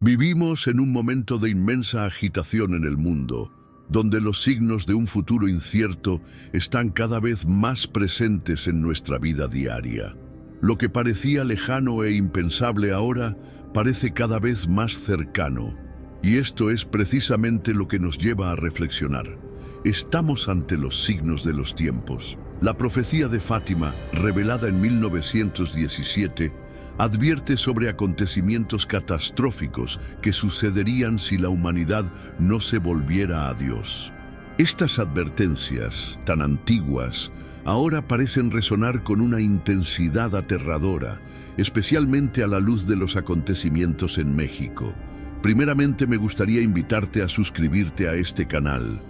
Vivimos en un momento de inmensa agitación en el mundo, donde los signos de un futuro incierto están cada vez más presentes en nuestra vida diaria. Lo que parecía lejano e impensable ahora parece cada vez más cercano, y esto es precisamente lo que nos lleva a reflexionar. Estamos ante los signos de los tiempos. La profecía de Fátima, revelada en 1917, advierte sobre acontecimientos catastróficos que sucederían si la humanidad no se volviera a Dios. Estas advertencias, tan antiguas, ahora parecen resonar con una intensidad aterradora, especialmente a la luz de los acontecimientos en México. Primeramente me gustaría invitarte a suscribirte a este canal,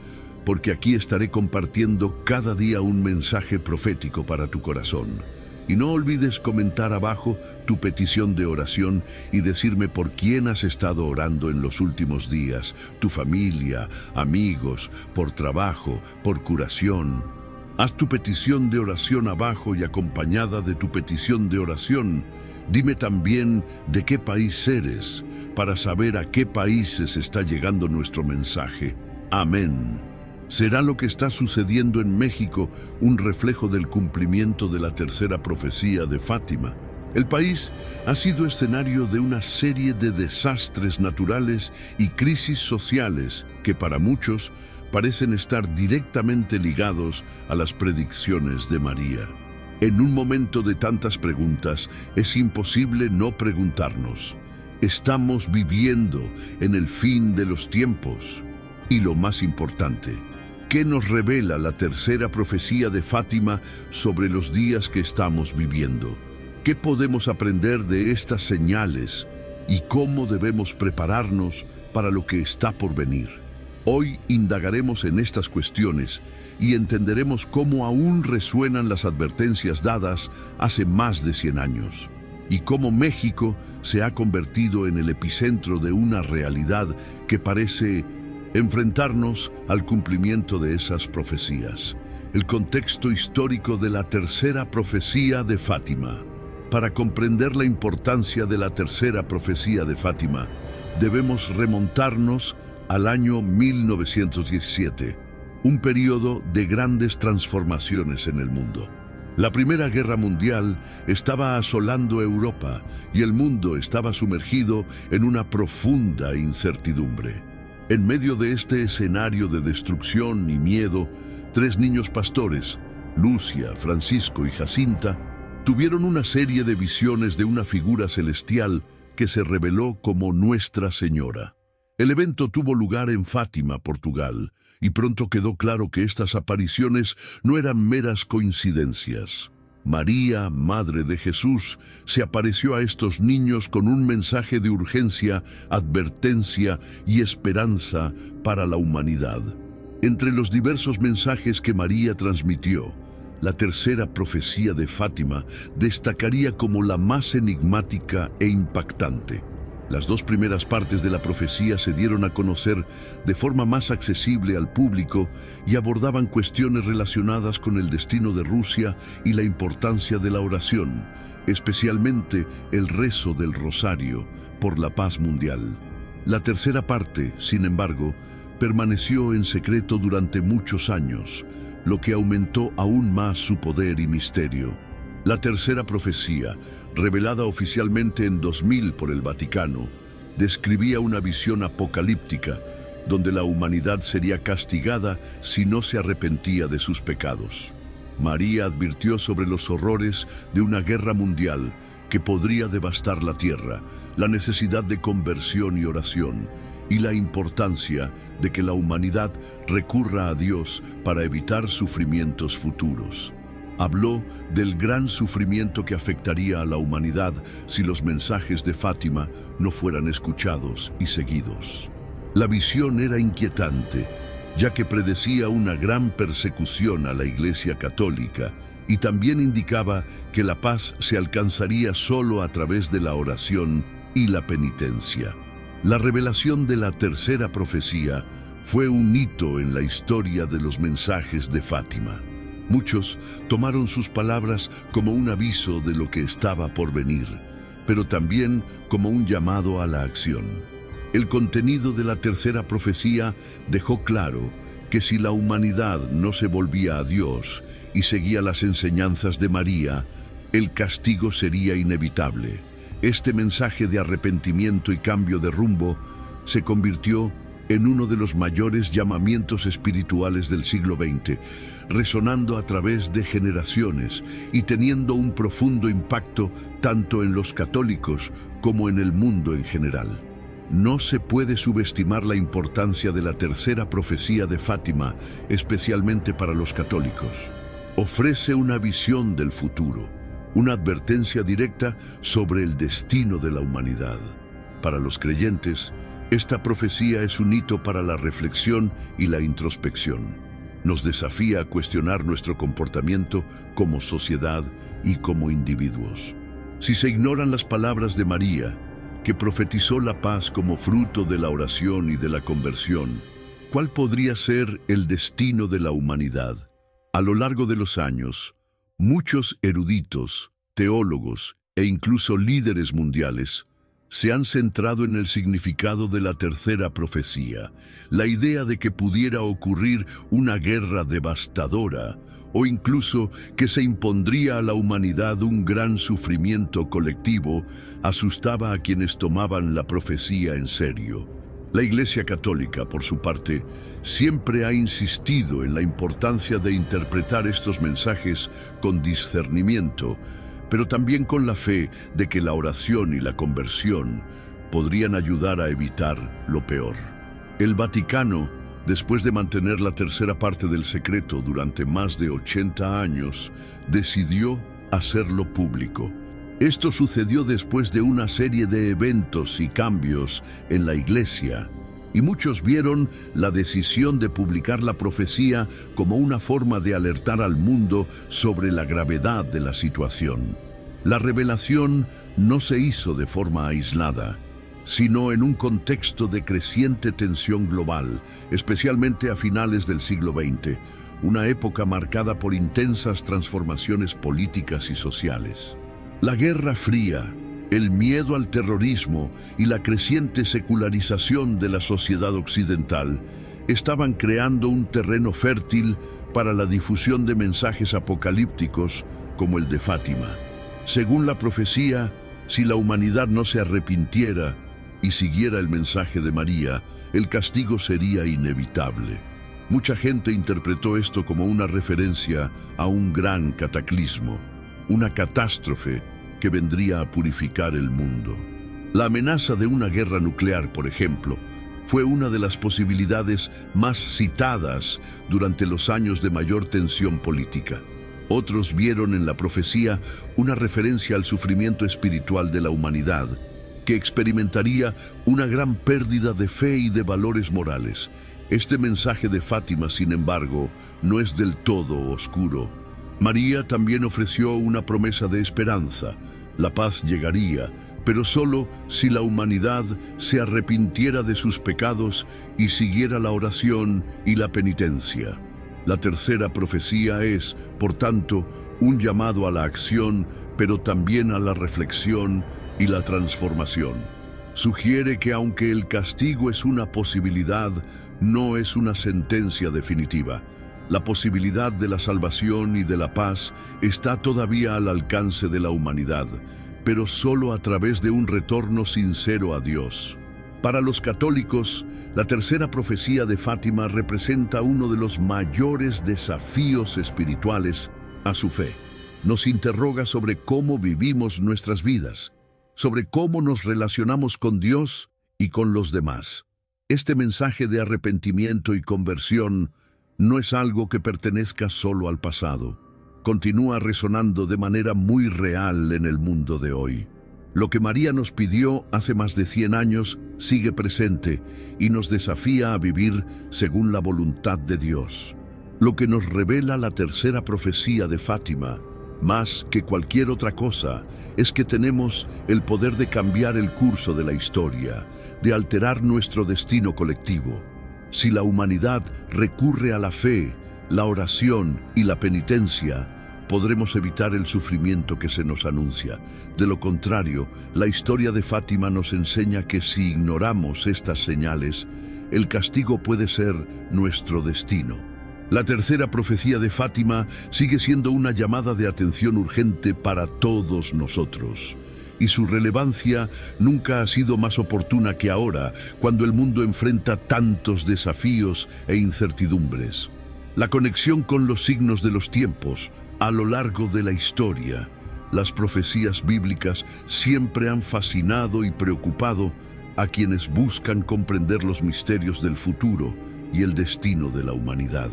porque aquí estaré compartiendo cada día un mensaje profético para tu corazón. Y no olvides comentar abajo tu petición de oración y decirme por quién has estado orando en los últimos días, tu familia, amigos, por trabajo, por curación. Haz tu petición de oración abajo y acompañada de tu petición de oración, dime también de qué país eres, para saber a qué países está llegando nuestro mensaje. Amén. ¿Será lo que está sucediendo en México un reflejo del cumplimiento de la tercera profecía de Fátima? El país ha sido escenario de una serie de desastres naturales y crisis sociales que para muchos parecen estar directamente ligados a las predicciones de María. En un momento de tantas preguntas, es imposible no preguntarnos: ¿estamos viviendo en el fin de los tiempos? Y lo más importante, ¿qué nos revela la tercera profecía de Fátima sobre los días que estamos viviendo? ¿Qué podemos aprender de estas señales y cómo debemos prepararnos para lo que está por venir? Hoy indagaremos en estas cuestiones y entenderemos cómo aún resuenan las advertencias dadas hace más de 100 años y cómo México se ha convertido en el epicentro de una realidad que parece enfrentarnos al cumplimiento de esas profecías. El contexto histórico de la tercera profecía de Fátima. Para comprender la importancia de la tercera profecía de Fátima, debemos remontarnos al año 1917, un periodo de grandes transformaciones en el mundo. La Primera Guerra Mundial estaba asolando Europa y el mundo estaba sumergido en una profunda incertidumbre. En medio de este escenario de destrucción y miedo, 3 niños pastores, Lucia, Francisco y Jacinta, tuvieron una serie de visiones de una figura celestial que se reveló como Nuestra Señora. El evento tuvo lugar en Fátima, Portugal, y pronto quedó claro que estas apariciones no eran meras coincidencias. María, Madre de Jesús, se apareció a estos niños con un mensaje de urgencia, advertencia y esperanza para la humanidad. Entre los diversos mensajes que María transmitió, la tercera profecía de Fátima destacaría como la más enigmática e impactante. Las 2 primeras partes de la profecía se dieron a conocer de forma más accesible al público y abordaban cuestiones relacionadas con el destino de Rusia y la importancia de la oración, especialmente el rezo del rosario por la paz mundial. La tercera parte, sin embargo, permaneció en secreto durante muchos años, lo que aumentó aún más su poder y misterio. La tercera profecía, revelada oficialmente en 2000 por el Vaticano, describía una visión apocalíptica donde la humanidad sería castigada si no se arrepentía de sus pecados. María advirtió sobre los horrores de una guerra mundial que podría devastar la tierra, la necesidad de conversión y oración, y la importancia de que la humanidad recurra a Dios para evitar sufrimientos futuros. Habló del gran sufrimiento que afectaría a la humanidad si los mensajes de Fátima no fueran escuchados y seguidos. La visión era inquietante, ya que predecía una gran persecución a la Iglesia Católica y también indicaba que la paz se alcanzaría solo a través de la oración y la penitencia. La revelación de la tercera profecía fue un hito en la historia de los mensajes de Fátima. Muchos tomaron sus palabras como un aviso de lo que estaba por venir, pero también como un llamado a la acción. El contenido de la tercera profecía dejó claro que si la humanidad no se volvía a Dios y seguía las enseñanzas de María, el castigo sería inevitable. Este mensaje de arrepentimiento y cambio de rumbo se convirtió en uno de los mayores llamamientos espirituales del siglo XX, resonando a través de generaciones y teniendo un profundo impacto tanto en los católicos como en el mundo en general. No se puede subestimar la importancia de la tercera profecía de Fátima, especialmente para los católicos. Ofrece una visión del futuro, una advertencia directa sobre el destino de la humanidad. Para los creyentes, esta profecía es un hito para la reflexión y la introspección. Nos desafía a cuestionar nuestro comportamiento como sociedad y como individuos. Si se ignoran las palabras de María, que profetizó la paz como fruto de la oración y de la conversión, ¿cuál podría ser el destino de la humanidad? A lo largo de los años, muchos eruditos, teólogos e incluso líderes mundiales se han centrado en el significado de la tercera profecía, la idea de que pudiera ocurrir una guerra devastadora o incluso que se impondría a la humanidad un gran sufrimiento colectivo, asustaba a quienes tomaban la profecía en serio. La Iglesia Católica, por su parte, siempre ha insistido en la importancia de interpretar estos mensajes con discernimiento, pero también con la fe de que la oración y la conversión podrían ayudar a evitar lo peor. El Vaticano, después de mantener la tercera parte del secreto durante más de 80 años, decidió hacerlo público. Esto sucedió después de una serie de eventos y cambios en la Iglesia, y muchos vieron la decisión de publicar la profecía como una forma de alertar al mundo sobre la gravedad de la situación. La revelación no se hizo de forma aislada, sino en un contexto de creciente tensión global, especialmente a finales del siglo XX, una época marcada por intensas transformaciones políticas y sociales. La Guerra Fría, el miedo al terrorismo y la creciente secularización de la sociedad occidental estaban creando un terreno fértil para la difusión de mensajes apocalípticos como el de Fátima. Según la profecía, si la humanidad no se arrepintiera y siguiera el mensaje de María, el castigo sería inevitable. Mucha gente interpretó esto como una referencia a un gran cataclismo, una catástrofe que vendría a purificar el mundo. La amenaza de una guerra nuclear, por ejemplo, fue una de las posibilidades más citadas durante los años de mayor tensión política. Otros vieron en la profecía una referencia al sufrimiento espiritual de la humanidad, que experimentaría una gran pérdida de fe y de valores morales. Este mensaje de Fátima, sin embargo, no es del todo oscuro. María también ofreció una promesa de esperanza. La paz llegaría, pero solo si la humanidad se arrepintiera de sus pecados y siguiera la oración y la penitencia. La tercera profecía es, por tanto, un llamado a la acción, pero también a la reflexión y la transformación. Sugiere que aunque el castigo es una posibilidad, no es una sentencia definitiva. La posibilidad de la salvación y de la paz está todavía al alcance de la humanidad, pero solo a través de un retorno sincero a Dios. Para los católicos, la tercera profecía de Fátima representa uno de los mayores desafíos espirituales a su fe. Nos interroga sobre cómo vivimos nuestras vidas, sobre cómo nos relacionamos con Dios y con los demás. Este mensaje de arrepentimiento y conversión no es algo que pertenezca solo al pasado. Continúa resonando de manera muy real en el mundo de hoy. Lo que María nos pidió hace más de 100 años sigue presente y nos desafía a vivir según la voluntad de Dios. Lo que nos revela la tercera profecía de Fátima, más que cualquier otra cosa, es que tenemos el poder de cambiar el curso de la historia, de alterar nuestro destino colectivo. Si la humanidad recurre a la fe, la oración y la penitencia, podremos evitar el sufrimiento que se nos anuncia. De lo contrario, la historia de Fátima nos enseña que si ignoramos estas señales, el castigo puede ser nuestro destino. La tercera profecía de Fátima sigue siendo una llamada de atención urgente para todos nosotros. Y su relevancia nunca ha sido más oportuna que ahora, cuando el mundo enfrenta tantos desafíos e incertidumbres. La conexión con los signos de los tiempos. A lo largo de la historia, las profecías bíblicas siempre han fascinado y preocupado a quienes buscan comprender los misterios del futuro y el destino de la humanidad.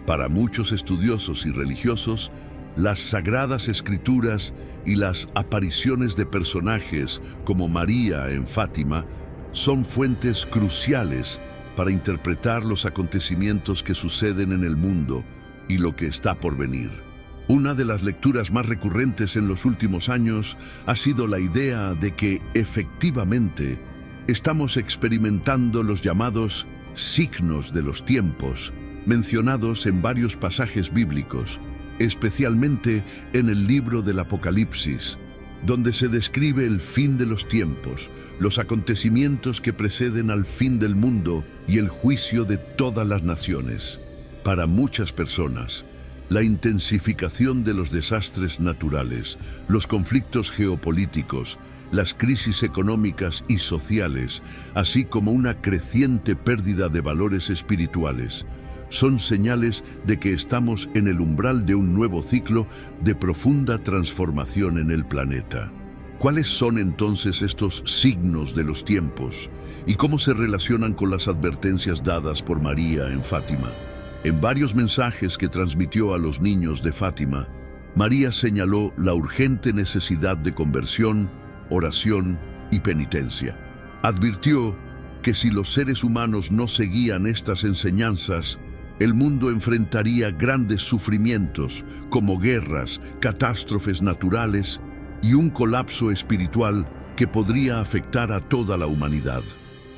Para muchos estudiosos y religiosos, las Sagradas Escrituras y las apariciones de personajes como María en Fátima son fuentes cruciales para interpretar los acontecimientos que suceden en el mundo y lo que está por venir. Una de las lecturas más recurrentes en los últimos años ha sido la idea de que, efectivamente, estamos experimentando los llamados signos de los tiempos, mencionados en varios pasajes bíblicos, especialmente en el libro del Apocalipsis, donde se describe el fin de los tiempos, los acontecimientos que preceden al fin del mundo y el juicio de todas las naciones. Para muchas personas, la intensificación de los desastres naturales, los conflictos geopolíticos, las crisis económicas y sociales, así como una creciente pérdida de valores espirituales, son señales de que estamos en el umbral de un nuevo ciclo de profunda transformación en el planeta. ¿Cuáles son entonces estos signos de los tiempos y cómo se relacionan con las advertencias dadas por María en Fátima? En varios mensajes que transmitió a los niños de Fátima, María señaló la urgente necesidad de conversión, oración y penitencia. Advirtió que si los seres humanos no seguían estas enseñanzas, el mundo enfrentaría grandes sufrimientos como guerras, catástrofes naturales y un colapso espiritual que podría afectar a toda la humanidad.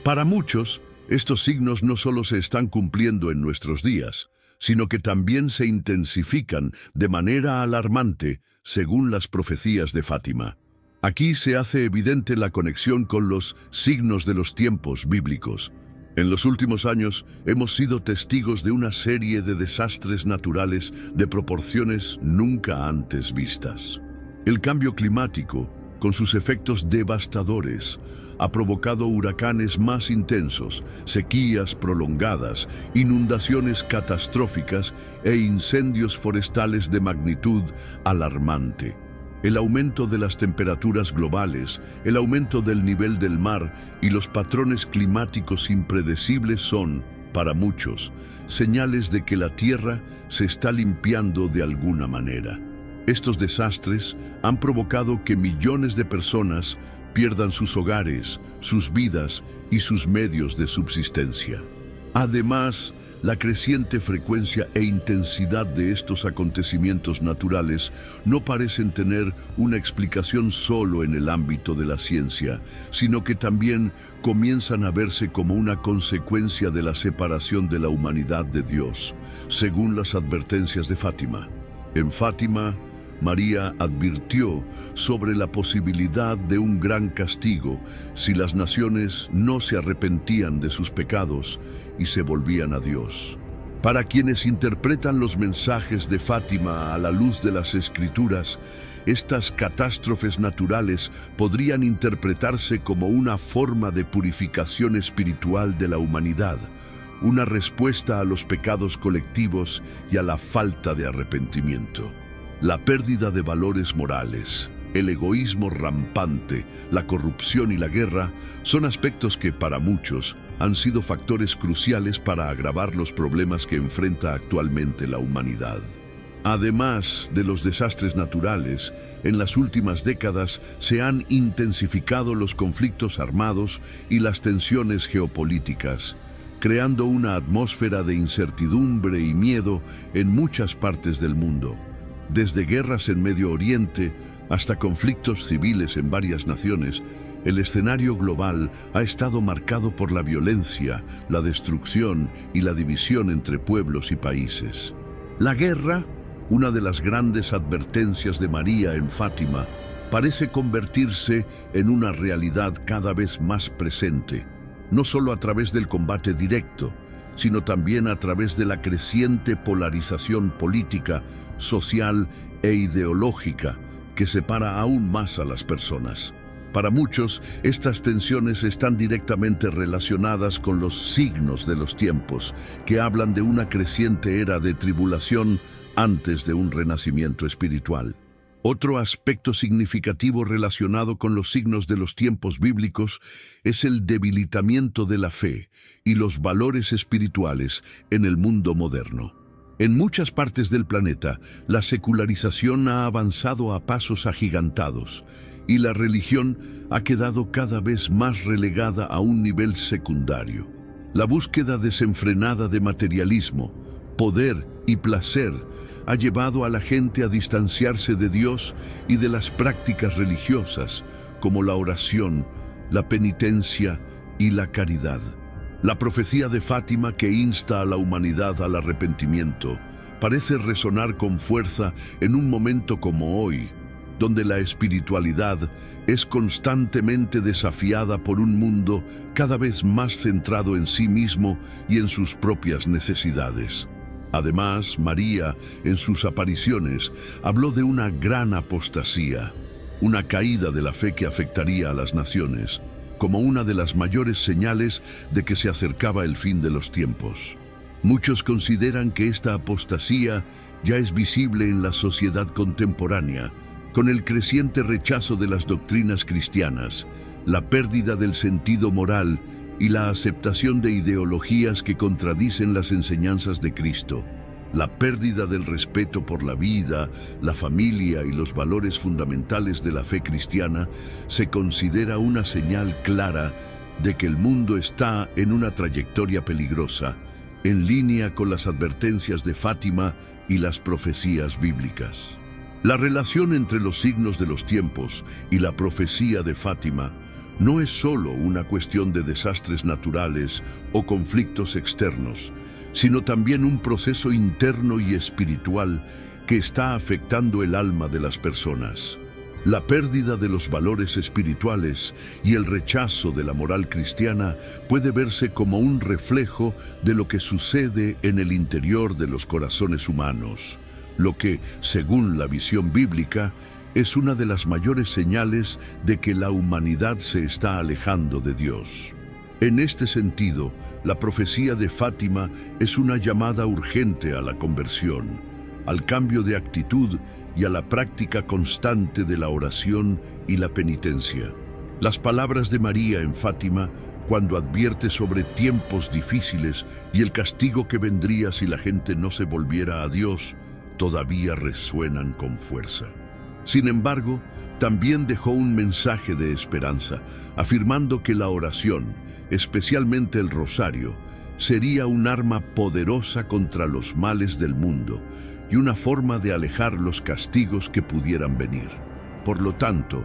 Para muchos, estos signos no solo se están cumpliendo en nuestros días, sino que también se intensifican de manera alarmante según las profecías de Fátima. Aquí se hace evidente la conexión con los signos de los tiempos bíblicos. En los últimos años hemos sido testigos de una serie de desastres naturales de proporciones nunca antes vistas. El cambio climático, con sus efectos devastadores, ha provocado huracanes más intensos, sequías prolongadas, inundaciones catastróficas e incendios forestales de magnitud alarmante. El aumento de las temperaturas globales, el aumento del nivel del mar y los patrones climáticos impredecibles son, para muchos, señales de que la Tierra se está limpiando de alguna manera. Estos desastres han provocado que millones de personas pierdan sus hogares, sus vidas y sus medios de subsistencia. Además, la creciente frecuencia e intensidad de estos acontecimientos naturales no parecen tener una explicación solo en el ámbito de la ciencia, sino que también comienzan a verse como una consecuencia de la separación de la humanidad de Dios, según las advertencias de Fátima. En Fátima, María advirtió sobre la posibilidad de un gran castigo si las naciones no se arrepentían de sus pecados y se volvían a Dios. Para quienes interpretan los mensajes de Fátima a la luz de las Escrituras, estas catástrofes naturales podrían interpretarse como una forma de purificación espiritual de la humanidad, una respuesta a los pecados colectivos y a la falta de arrepentimiento. La pérdida de valores morales, el egoísmo rampante, la corrupción y la guerra son aspectos que para muchos han sido factores cruciales para agravar los problemas que enfrenta actualmente la humanidad. Además de los desastres naturales, en las últimas décadas se han intensificado los conflictos armados y las tensiones geopolíticas, creando una atmósfera de incertidumbre y miedo en muchas partes del mundo. Desde guerras en Medio Oriente hasta conflictos civiles en varias naciones, el escenario global ha estado marcado por la violencia, la destrucción y la división entre pueblos y países. La guerra una de las grandes advertencias de María en Fátima, parece convertirse en una realidad cada vez más presente, no solo a través del combate directo, sino también a través de la creciente polarización política, social e ideológica que separa aún más a las personas. Para muchos, estas tensiones están directamente relacionadas con los signos de los tiempos, que hablan de una creciente era de tribulación antes de un renacimiento espiritual. Otro aspecto significativo relacionado con los signos de los tiempos bíblicos es el debilitamiento de la fe y los valores espirituales en el mundo moderno. En muchas partes del planeta, la secularización ha avanzado a pasos agigantados y la religión ha quedado cada vez más relegada a un nivel secundario. La búsqueda desenfrenada de materialismo, poder y placer ha llevado a la gente a distanciarse de Dios y de las prácticas religiosas, como la oración, la penitencia y la caridad. La profecía de Fátima, que insta a la humanidad al arrepentimiento, parece resonar con fuerza en un momento como hoy, donde la espiritualidad es constantemente desafiada por un mundo cada vez más centrado en sí mismo y en sus propias necesidades. Además, María, en sus apariciones, habló de una gran apostasía, una caída de la fe que afectaría a las naciones, como una de las mayores señales de que se acercaba el fin de los tiempos. Muchos consideran que esta apostasía ya es visible en la sociedad contemporánea, con el creciente rechazo de las doctrinas cristianas, la pérdida del sentido moral y la aceptación de ideologías que contradicen las enseñanzas de Cristo. La pérdida del respeto por la vida, la familia y los valores fundamentales de la fe cristiana se considera una señal clara de que el mundo está en una trayectoria peligrosa, en línea con las advertencias de Fátima y las profecías bíblicas. La relación entre los signos de los tiempos y la profecía de Fátima no es solo una cuestión de desastres naturales o conflictos externos, sino también un proceso interno y espiritual que está afectando el alma de las personas. La pérdida de los valores espirituales y el rechazo de la moral cristiana puede verse como un reflejo de lo que sucede en el interior de los corazones humanos, lo que, según la visión bíblica, es una de las mayores señales de que la humanidad se está alejando de Dios. En este sentido, la profecía de Fátima es una llamada urgente a la conversión, al cambio de actitud y a la práctica constante de la oración y la penitencia. Las palabras de María en Fátima, cuando advierte sobre tiempos difíciles y el castigo que vendría si la gente no se volviera a Dios, todavía resuenan con fuerza. Sin embargo, también dejó un mensaje de esperanza, afirmando que la oración, especialmente el rosario, sería un arma poderosa contra los males del mundo y una forma de alejar los castigos que pudieran venir. Por lo tanto,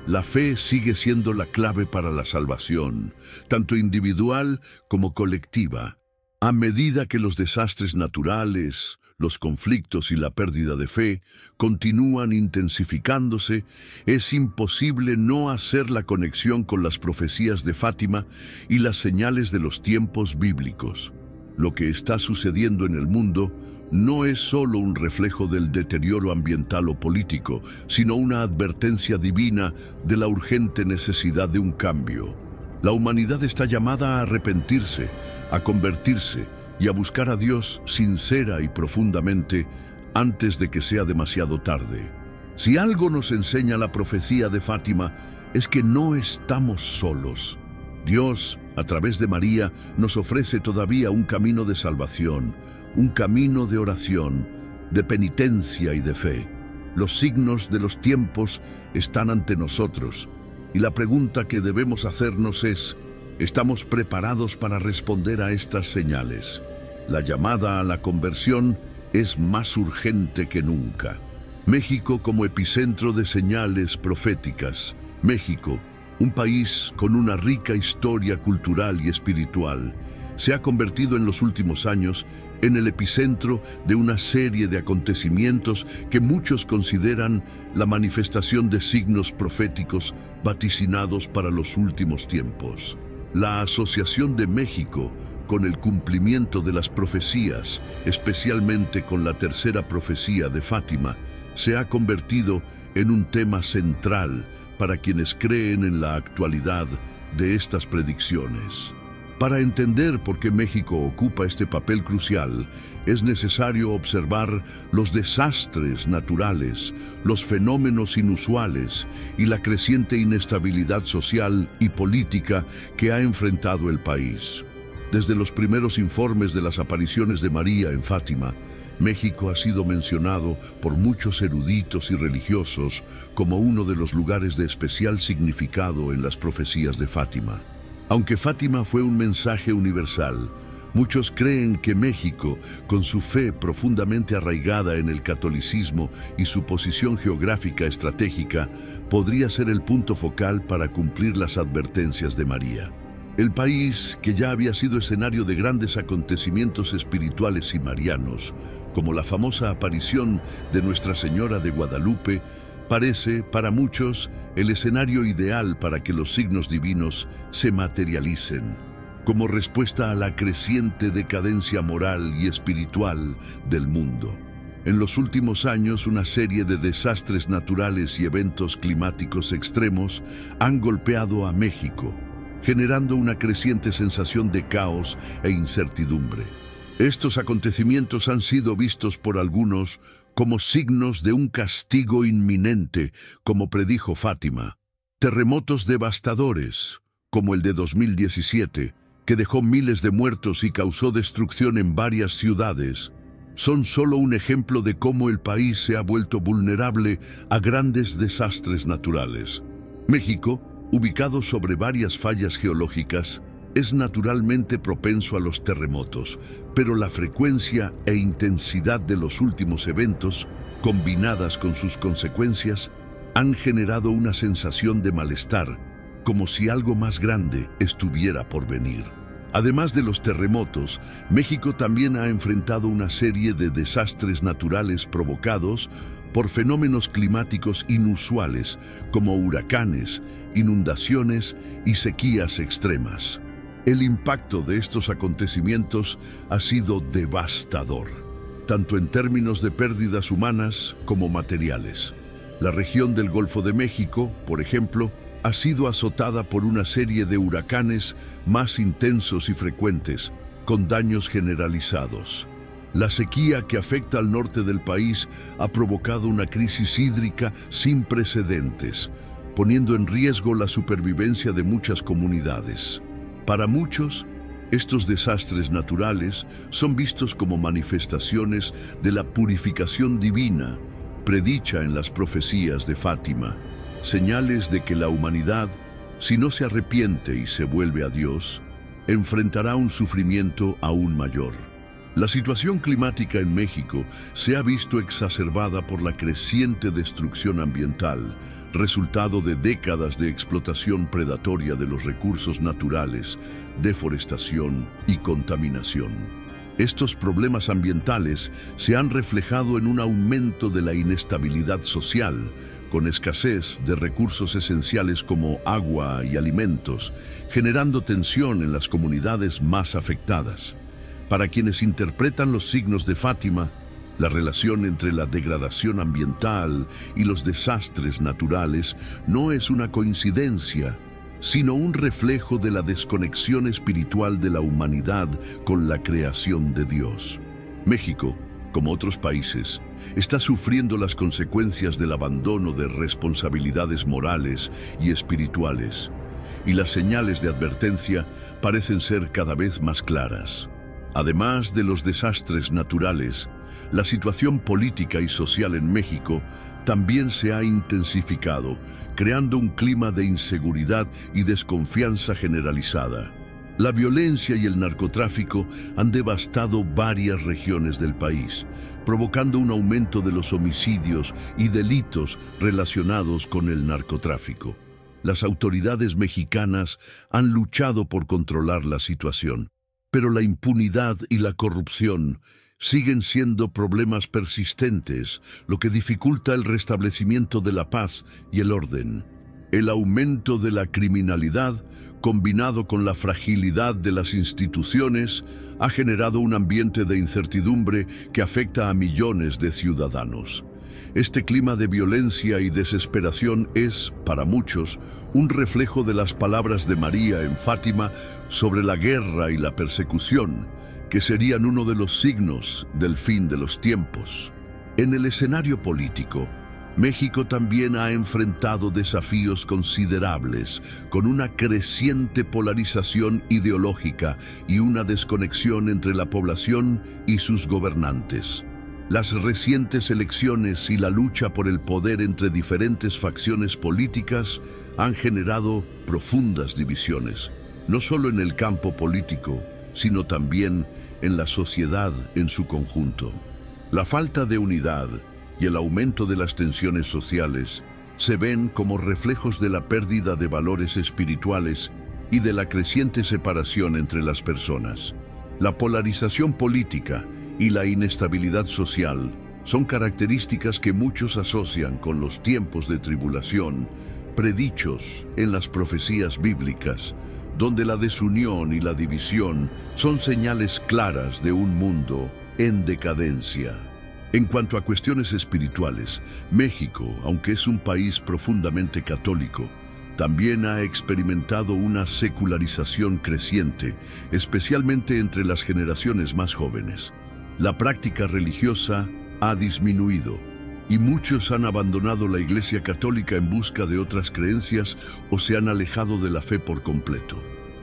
la fe sigue siendo la clave para la salvación, tanto individual como colectiva. A medida que los desastres naturales, los conflictos y la pérdida de fe continúan intensificándose, es imposible no hacer la conexión con las profecías de Fátima y las señales de los tiempos bíblicos. Lo que está sucediendo en el mundo no es solo un reflejo del deterioro ambiental o político, sino una advertencia divina de la urgente necesidad de un cambio. La humanidad está llamada a arrepentirse, a convertirse y a buscar a Dios sincera y profundamente antes de que sea demasiado tarde. Si algo nos enseña la profecía de Fátima es que no estamos solos. Dios, a través de María, nos ofrece todavía un camino de salvación, un camino de oración, de penitencia y de fe. Los signos de los tiempos están ante nosotros y la pregunta que debemos hacernos es: ¿estamos preparados para responder a estas señales? La llamada a la conversión es más urgente que nunca. México como epicentro de señales proféticas. México, un país con una rica historia cultural y espiritual, se ha convertido en los últimos años en el epicentro de una serie de acontecimientos que muchos consideran la manifestación de signos proféticos vaticinados para los últimos tiempos. La asociación de México con el cumplimiento de las profecías, especialmente con la tercera profecía de Fátima, se ha convertido en un tema central para quienes creen en la actualidad de estas predicciones. Para entender por qué México ocupa este papel crucial, es necesario observar los desastres naturales, los fenómenos inusuales y la creciente inestabilidad social y política que ha enfrentado el país. Desde los primeros informes de las apariciones de María en Fátima, México ha sido mencionado por muchos eruditos y religiosos como uno de los lugares de especial significado en las profecías de Fátima. Aunque Fátima fue un mensaje universal, muchos creen que México, con su fe profundamente arraigada en el catolicismo y su posición geográfica estratégica, podría ser el punto focal para cumplir las advertencias de María. El país, que ya había sido escenario de grandes acontecimientos espirituales y marianos, como la famosa aparición de Nuestra Señora de Guadalupe, parece, para muchos, el escenario ideal para que los signos divinos se materialicen, como respuesta a la creciente decadencia moral y espiritual del mundo. En los últimos años, una serie de desastres naturales y eventos climáticos extremos han golpeado a México, generando una creciente sensación de caos e incertidumbre. Estos acontecimientos han sido vistos por algunos como signos de un castigo inminente, como predijo Fátima. Terremotos devastadores, como el de 2017, que dejó miles de muertos y causó destrucción en varias ciudades, son solo un ejemplo de cómo el país se ha vuelto vulnerable a grandes desastres naturales. México, ubicado sobre varias fallas geológicas, es naturalmente propenso a los terremotos, pero la frecuencia e intensidad de los últimos eventos, combinadas con sus consecuencias, han generado una sensación de malestar, como si algo más grande estuviera por venir. Además de los terremotos, México también ha enfrentado una serie de desastres naturales provocados por fenómenos climáticos inusuales, como huracanes, inundaciones y sequías extremas. El impacto de estos acontecimientos ha sido devastador, tanto en términos de pérdidas humanas como materiales. La región del Golfo de México, por ejemplo, ha sido azotada por una serie de huracanes más intensos y frecuentes, con daños generalizados. La sequía que afecta al norte del país ha provocado una crisis hídrica sin precedentes, poniendo en riesgo la supervivencia de muchas comunidades. Para muchos, estos desastres naturales son vistos como manifestaciones de la purificación divina, predicha en las profecías de Fátima, señales de que la humanidad, si no se arrepiente y se vuelve a Dios, enfrentará un sufrimiento aún mayor. La situación climática en México se ha visto exacerbada por la creciente destrucción ambiental, resultado de décadas de explotación predatoria de los recursos naturales, deforestación y contaminación. Estos problemas ambientales se han reflejado en un aumento de la inestabilidad social, con escasez de recursos esenciales como agua y alimentos, generando tensión en las comunidades más afectadas. Para quienes interpretan los signos de Fátima, la relación entre la degradación ambiental y los desastres naturales no es una coincidencia, sino un reflejo de la desconexión espiritual de la humanidad con la creación de Dios. México, como otros países, está sufriendo las consecuencias del abandono de responsabilidades morales y espirituales, y las señales de advertencia parecen ser cada vez más claras. Además de los desastres naturales, la situación política y social en México también se ha intensificado, creando un clima de inseguridad y desconfianza generalizada. La violencia y el narcotráfico han devastado varias regiones del país, provocando un aumento de los homicidios y delitos relacionados con el narcotráfico. Las autoridades mexicanas han luchado por controlar la situación, Pero la impunidad y la corrupción siguen siendo problemas persistentes, lo que dificulta el restablecimiento de la paz y el orden. El aumento de la criminalidad, combinado con la fragilidad de las instituciones, ha generado un ambiente de incertidumbre que afecta a millones de ciudadanos. Este clima de violencia y desesperación es, para muchos, un reflejo de las palabras de María en Fátima sobre la guerra y la persecución, que serían uno de los signos del fin de los tiempos. En el escenario político, México también ha enfrentado desafíos considerables, con una creciente polarización ideológica y una desconexión entre la población y sus gobernantes. Las recientes elecciones y la lucha por el poder entre diferentes facciones políticas han generado profundas divisiones, no solo en el campo político, sino también en la sociedad en su conjunto. La falta de unidad y el aumento de las tensiones sociales se ven como reflejos de la pérdida de valores espirituales y de la creciente separación entre las personas. La polarización política y la inestabilidad social son características que muchos asocian con los tiempos de tribulación predichos en las profecías bíblicas, donde la desunión y la división son señales claras de un mundo en decadencia. En cuanto a cuestiones espirituales, México, aunque es un país profundamente católico, también ha experimentado una secularización creciente, especialmente entre las generaciones más jóvenes. La práctica religiosa ha disminuido y muchos han abandonado la Iglesia Católica en busca de otras creencias o se han alejado de la fe por completo.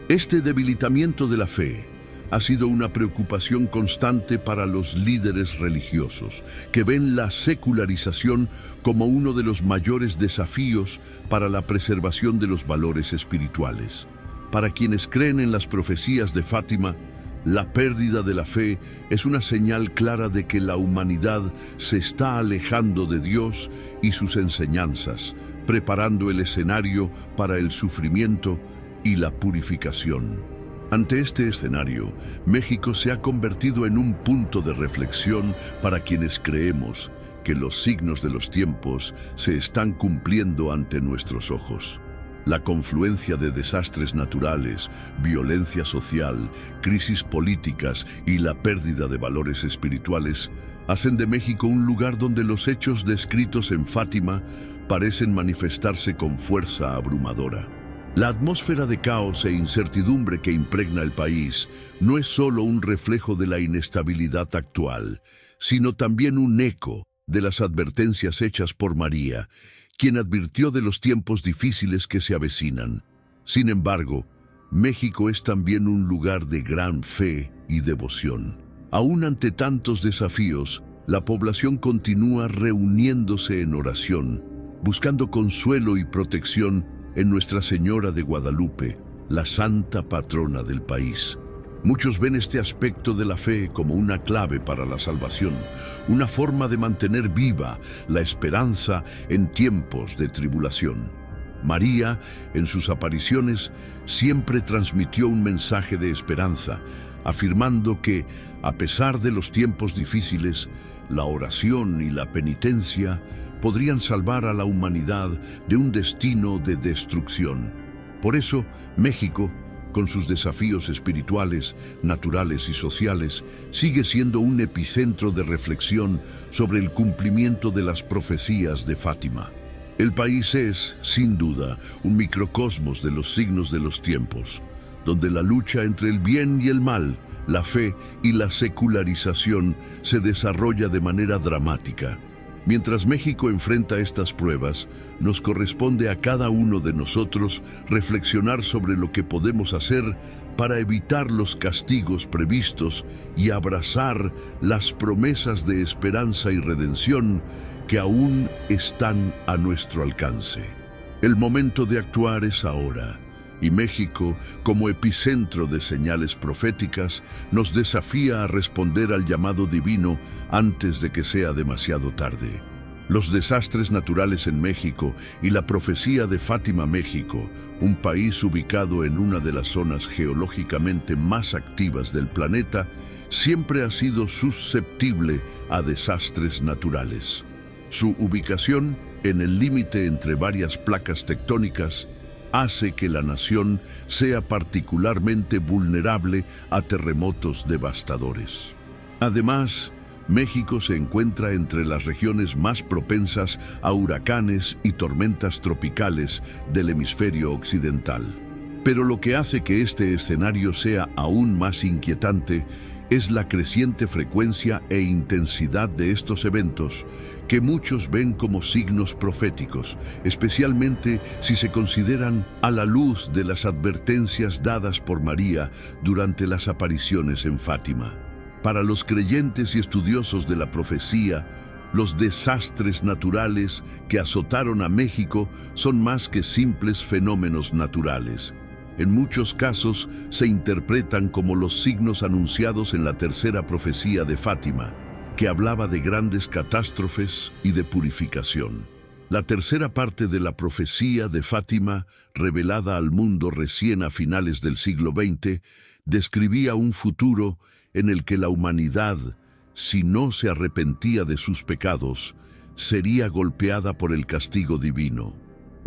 Este debilitamiento de la fe ha sido una preocupación constante para los líderes religiosos, que ven la secularización como uno de los mayores desafíos para la preservación de los valores espirituales. Para quienes creen en las profecías de Fátima, la pérdida de la fe es una señal clara de que la humanidad se está alejando de Dios y sus enseñanzas, preparando el escenario para el sufrimiento y la purificación. Ante este escenario, México se ha convertido en un punto de reflexión para quienes creemos que los signos de los tiempos se están cumpliendo ante nuestros ojos. La confluencia de desastres naturales, violencia social, crisis políticas y la pérdida de valores espirituales hacen de México un lugar donde los hechos descritos en Fátima parecen manifestarse con fuerza abrumadora. La atmósfera de caos e incertidumbre que impregna el país no es solo un reflejo de la inestabilidad actual, sino también un eco de las advertencias hechas por María, quien advirtió de los tiempos difíciles que se avecinan. Sin embargo, México es también un lugar de gran fe y devoción. Aún ante tantos desafíos, la población continúa reuniéndose en oración, buscando consuelo y protección en Nuestra Señora de Guadalupe, la santa patrona del país. Muchos ven este aspecto de la fe como una clave para la salvación, una forma de mantener viva la esperanza en tiempos de tribulación. María, en sus apariciones, siempre transmitió un mensaje de esperanza, afirmando que, a pesar de los tiempos difíciles, la oración y la penitencia podrían salvar a la humanidad de un destino de destrucción. Por eso, México, con sus desafíos espirituales, naturales y sociales, sigue siendo un epicentro de reflexión sobre el cumplimiento de las profecías de Fátima. El país es, sin duda, un microcosmos de los signos de los tiempos, donde la lucha entre el bien y el mal, la fe y la secularización se desarrolla de manera dramática. Mientras México enfrenta estas pruebas, nos corresponde a cada uno de nosotros reflexionar sobre lo que podemos hacer para evitar los castigos previstos y abrazar las promesas de esperanza y redención que aún están a nuestro alcance. El momento de actuar es ahora, y México, como epicentro de señales proféticas, nos desafía a responder al llamado divino antes de que sea demasiado tarde. Los desastres naturales en México y la profecía de Fátima, México, un país ubicado en una de las zonas geológicamente más activas del planeta, siempre ha sido susceptible a desastres naturales. Su ubicación en el límite entre varias placas tectónicas hace que la nación sea particularmente vulnerable a terremotos devastadores. Además, México se encuentra entre las regiones más propensas a huracanes y tormentas tropicales del hemisferio occidental. Pero lo que hace que este escenario sea aún más inquietante es la creciente frecuencia e intensidad de estos eventos, que muchos ven como signos proféticos, especialmente si se consideran a la luz de las advertencias dadas por María durante las apariciones en Fátima. Para los creyentes y estudiosos de la profecía, los desastres naturales que azotaron a México son más que simples fenómenos naturales. En muchos casos se interpretan como los signos anunciados en la tercera profecía de Fátima, que hablaba de grandes catástrofes y de purificación. La tercera parte de la profecía de Fátima, revelada al mundo recién a finales del siglo XX, describía un futuro en el que la humanidad, si no se arrepentía de sus pecados, sería golpeada por el castigo divino.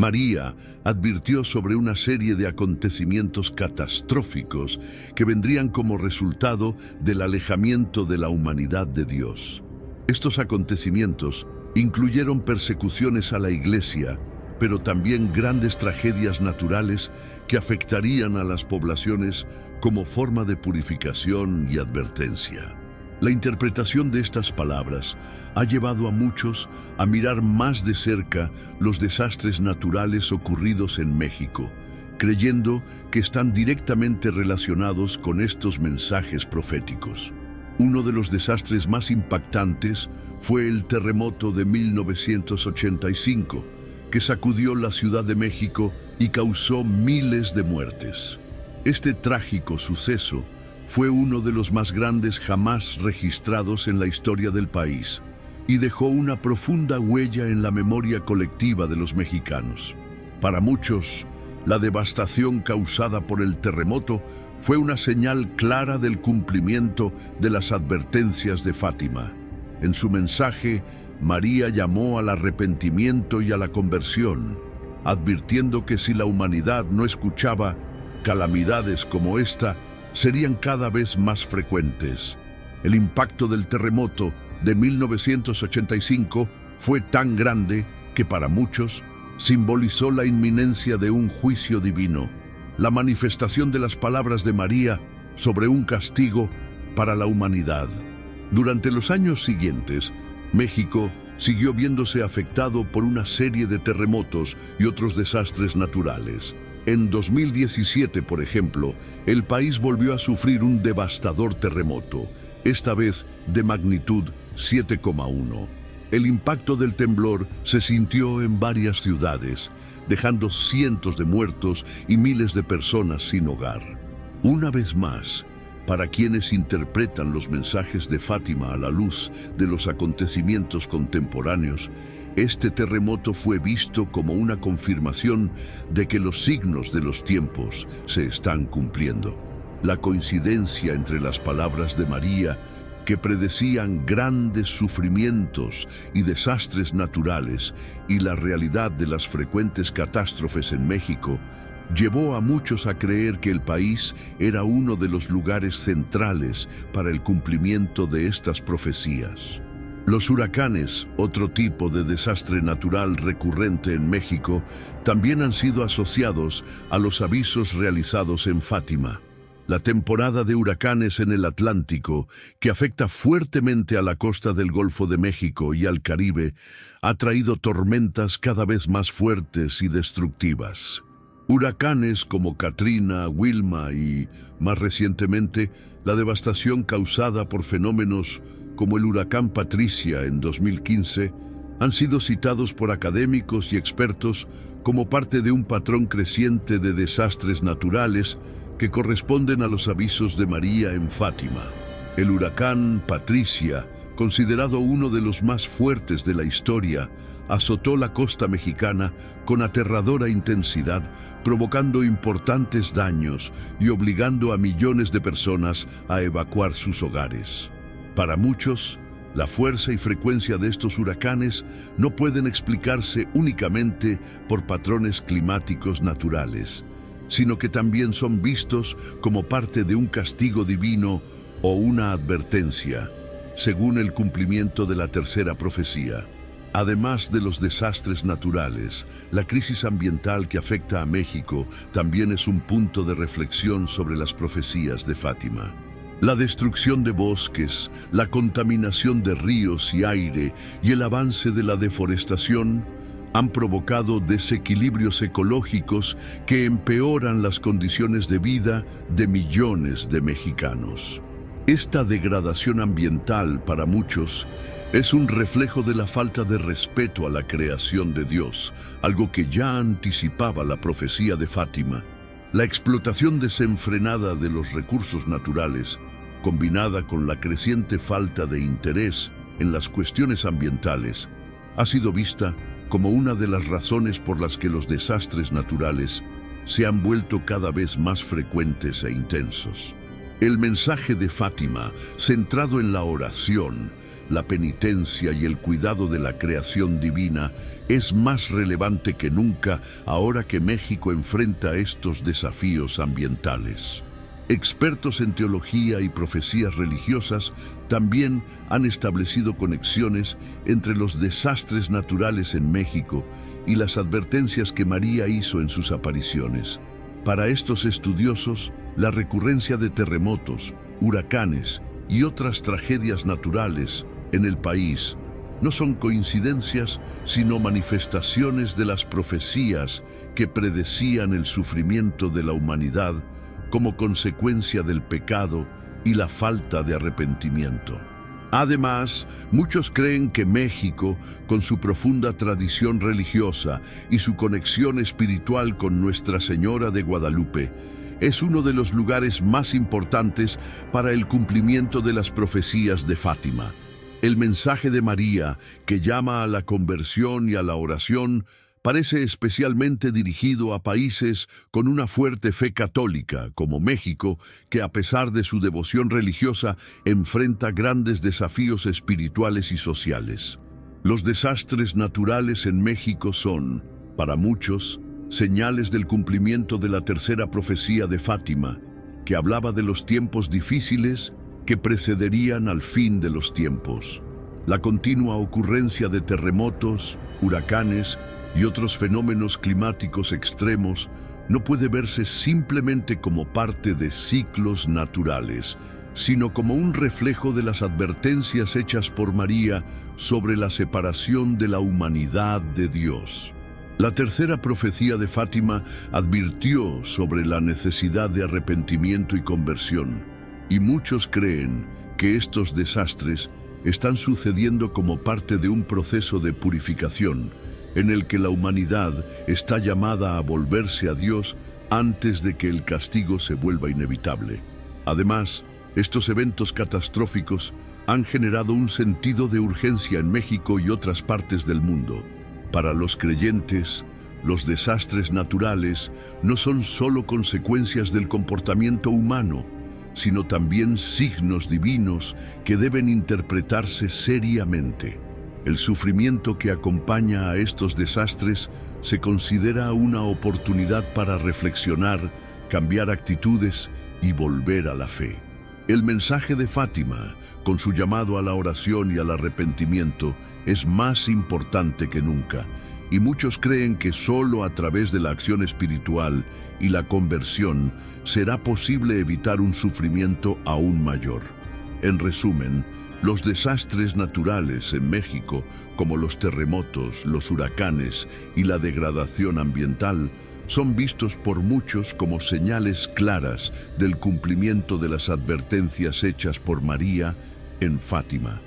María advirtió sobre una serie de acontecimientos catastróficos que vendrían como resultado del alejamiento de la humanidad de Dios. Estos acontecimientos incluyeron persecuciones a la Iglesia, pero también grandes tragedias naturales que afectarían a las poblaciones como forma de purificación y advertencia. La interpretación de estas palabras ha llevado a muchos a mirar más de cerca los desastres naturales ocurridos en México, creyendo que están directamente relacionados con estos mensajes proféticos. Uno de los desastres más impactantes fue el terremoto de 1985, que sacudió la Ciudad de México y causó miles de muertes. Este trágico suceso fue uno de los más grandes jamás registrados en la historia del país y dejó una profunda huella en la memoria colectiva de los mexicanos. Para muchos, la devastación causada por el terremoto fue una señal clara del cumplimiento de las advertencias de Fátima. En su mensaje, María llamó al arrepentimiento y a la conversión, advirtiendo que si la humanidad no escuchaba, calamidades como esta serían cada vez más frecuentes. El impacto del terremoto de 1985 fue tan grande que para muchos simbolizó la inminencia de un juicio divino, la manifestación de las palabras de María sobre un castigo para la humanidad. Durante los años siguientes, México siguió viéndose afectado por una serie de terremotos y otros desastres naturales. En 2017, por ejemplo, el país volvió a sufrir un devastador terremoto, esta vez de magnitud 7,1. El impacto del temblor se sintió en varias ciudades, dejando cientos de muertos y miles de personas sin hogar. Una vez más, para quienes interpretan los mensajes de Fátima a la luz de los acontecimientos contemporáneos, este terremoto fue visto como una confirmación de que los signos de los tiempos se están cumpliendo. La coincidencia entre las palabras de María, que predecían grandes sufrimientos y desastres naturales, y la realidad de las frecuentes catástrofes en México, llevó a muchos a creer que el país era uno de los lugares centrales para el cumplimiento de estas profecías. Los huracanes, otro tipo de desastre natural recurrente en México, también han sido asociados a los avisos realizados en Fátima. La temporada de huracanes en el Atlántico, que afecta fuertemente a la costa del Golfo de México y al Caribe, ha traído tormentas cada vez más fuertes y destructivas. Huracanes como Katrina, Wilma y, más recientemente, la devastación causada por fenómenos como el huracán Patricia en 2015, han sido citados por académicos y expertos como parte de un patrón creciente de desastres naturales que corresponden a los avisos de María en Fátima. El huracán Patricia, considerado uno de los más fuertes de la historia, azotó la costa mexicana con aterradora intensidad, provocando importantes daños y obligando a millones de personas a evacuar sus hogares. Para muchos, la fuerza y frecuencia de estos huracanes no pueden explicarse únicamente por patrones climáticos naturales, sino que también son vistos como parte de un castigo divino o una advertencia, según el cumplimiento de la tercera profecía. Además de los desastres naturales, la crisis ambiental que afecta a México también es un punto de reflexión sobre las profecías de Fátima. La destrucción de bosques, la contaminación de ríos y aire y el avance de la deforestación han provocado desequilibrios ecológicos que empeoran las condiciones de vida de millones de mexicanos. Esta degradación ambiental, para muchos, es un reflejo de la falta de respeto a la creación de Dios, algo que ya anticipaba la profecía de Fátima. La explotación desenfrenada de los recursos naturales, combinada con la creciente falta de interés en las cuestiones ambientales, ha sido vista como una de las razones por las que los desastres naturales se han vuelto cada vez más frecuentes e intensos. El mensaje de Fátima, centrado en la oración, la penitencia y el cuidado de la creación divina, es más relevante que nunca ahora que México enfrenta estos desafíos ambientales. Expertos en teología y profecías religiosas también han establecido conexiones entre los desastres naturales en México y las advertencias que María hizo en sus apariciones. Para estos estudiosos, la recurrencia de terremotos, huracanes y otras tragedias naturales en el país no son coincidencias, sino manifestaciones de las profecías que predecían el sufrimiento de la humanidad como consecuencia del pecado y la falta de arrepentimiento. Además, muchos creen que México, con su profunda tradición religiosa y su conexión espiritual con Nuestra Señora de Guadalupe, es uno de los lugares más importantes para el cumplimiento de las profecías de Fátima. El mensaje de María, que llama a la conversión y a la oración, parece especialmente dirigido a países con una fuerte fe católica, como México, que a pesar de su devoción religiosa, enfrenta grandes desafíos espirituales y sociales. Los desastres naturales en México son, para muchos, señales del cumplimiento de la tercera profecía de Fátima, que hablaba de los tiempos difíciles que precederían al fin de los tiempos. La continua ocurrencia de terremotos, huracanes y otros fenómenos climáticos extremos no puede verse simplemente como parte de ciclos naturales, sino como un reflejo de las advertencias hechas por María sobre la separación de la humanidad de Dios. La tercera profecía de Fátima advirtió sobre la necesidad de arrepentimiento y conversión, y muchos creen que estos desastres están sucediendo como parte de un proceso de purificación, en el que la humanidad está llamada a volverse a Dios antes de que el castigo se vuelva inevitable. Además, estos eventos catastróficos han generado un sentido de urgencia en México y otras partes del mundo. Para los creyentes, los desastres naturales no son solo consecuencias del comportamiento humano, sino también signos divinos que deben interpretarse seriamente. El sufrimiento que acompaña a estos desastres se considera una oportunidad para reflexionar, cambiar actitudes y volver a la fe. El mensaje de Fátima, con su llamado a la oración y al arrepentimiento, es más importante que nunca, y muchos creen que solo a través de la acción espiritual y la conversión será posible evitar un sufrimiento aún mayor. En resumen, los desastres naturales en México, como los terremotos, los huracanes y la degradación ambiental, son vistos por muchos como señales claras del cumplimiento de las advertencias hechas por María en Fátima.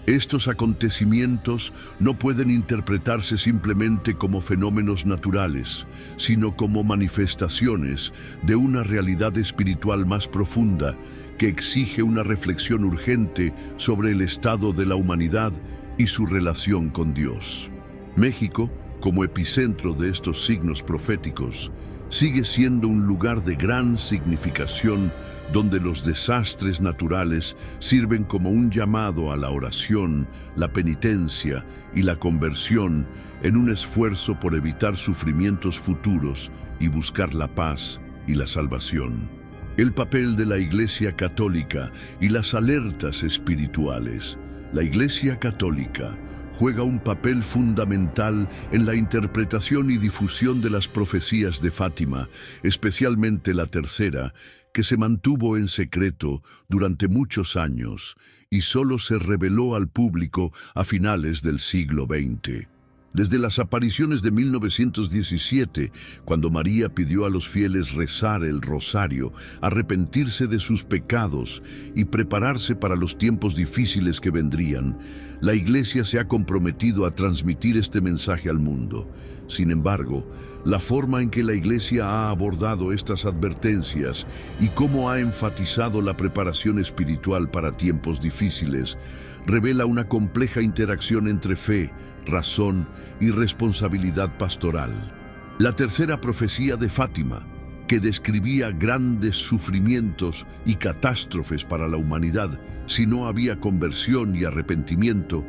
Estos acontecimientos no pueden interpretarse simplemente como fenómenos naturales, sino como manifestaciones de una realidad espiritual más profunda que exige una reflexión urgente sobre el estado de la humanidad y su relación con Dios. México, como epicentro de estos signos proféticos, sigue siendo un lugar de gran significación donde los desastres naturales sirven como un llamado a la oración, la penitencia y la conversión en un esfuerzo por evitar sufrimientos futuros y buscar la paz y la salvación. El papel de la Iglesia Católica y las alertas espirituales. La Iglesia Católica juega un papel fundamental en la interpretación y difusión de las profecías de Fátima, especialmente la tercera, que se mantuvo en secreto durante muchos años y solo se reveló al público a finales del siglo XX. Desde las apariciones de 1917, cuando María pidió a los fieles rezar el rosario, arrepentirse de sus pecados y prepararse para los tiempos difíciles que vendrían, la Iglesia se ha comprometido a transmitir este mensaje al mundo. Sin embargo, la forma en que la Iglesia ha abordado estas advertencias y cómo ha enfatizado la preparación espiritual para tiempos difíciles revela una compleja interacción entre fe, razón y responsabilidad pastoral. La tercera profecía de Fátima, que describía grandes sufrimientos y catástrofes para la humanidad si no había conversión y arrepentimiento,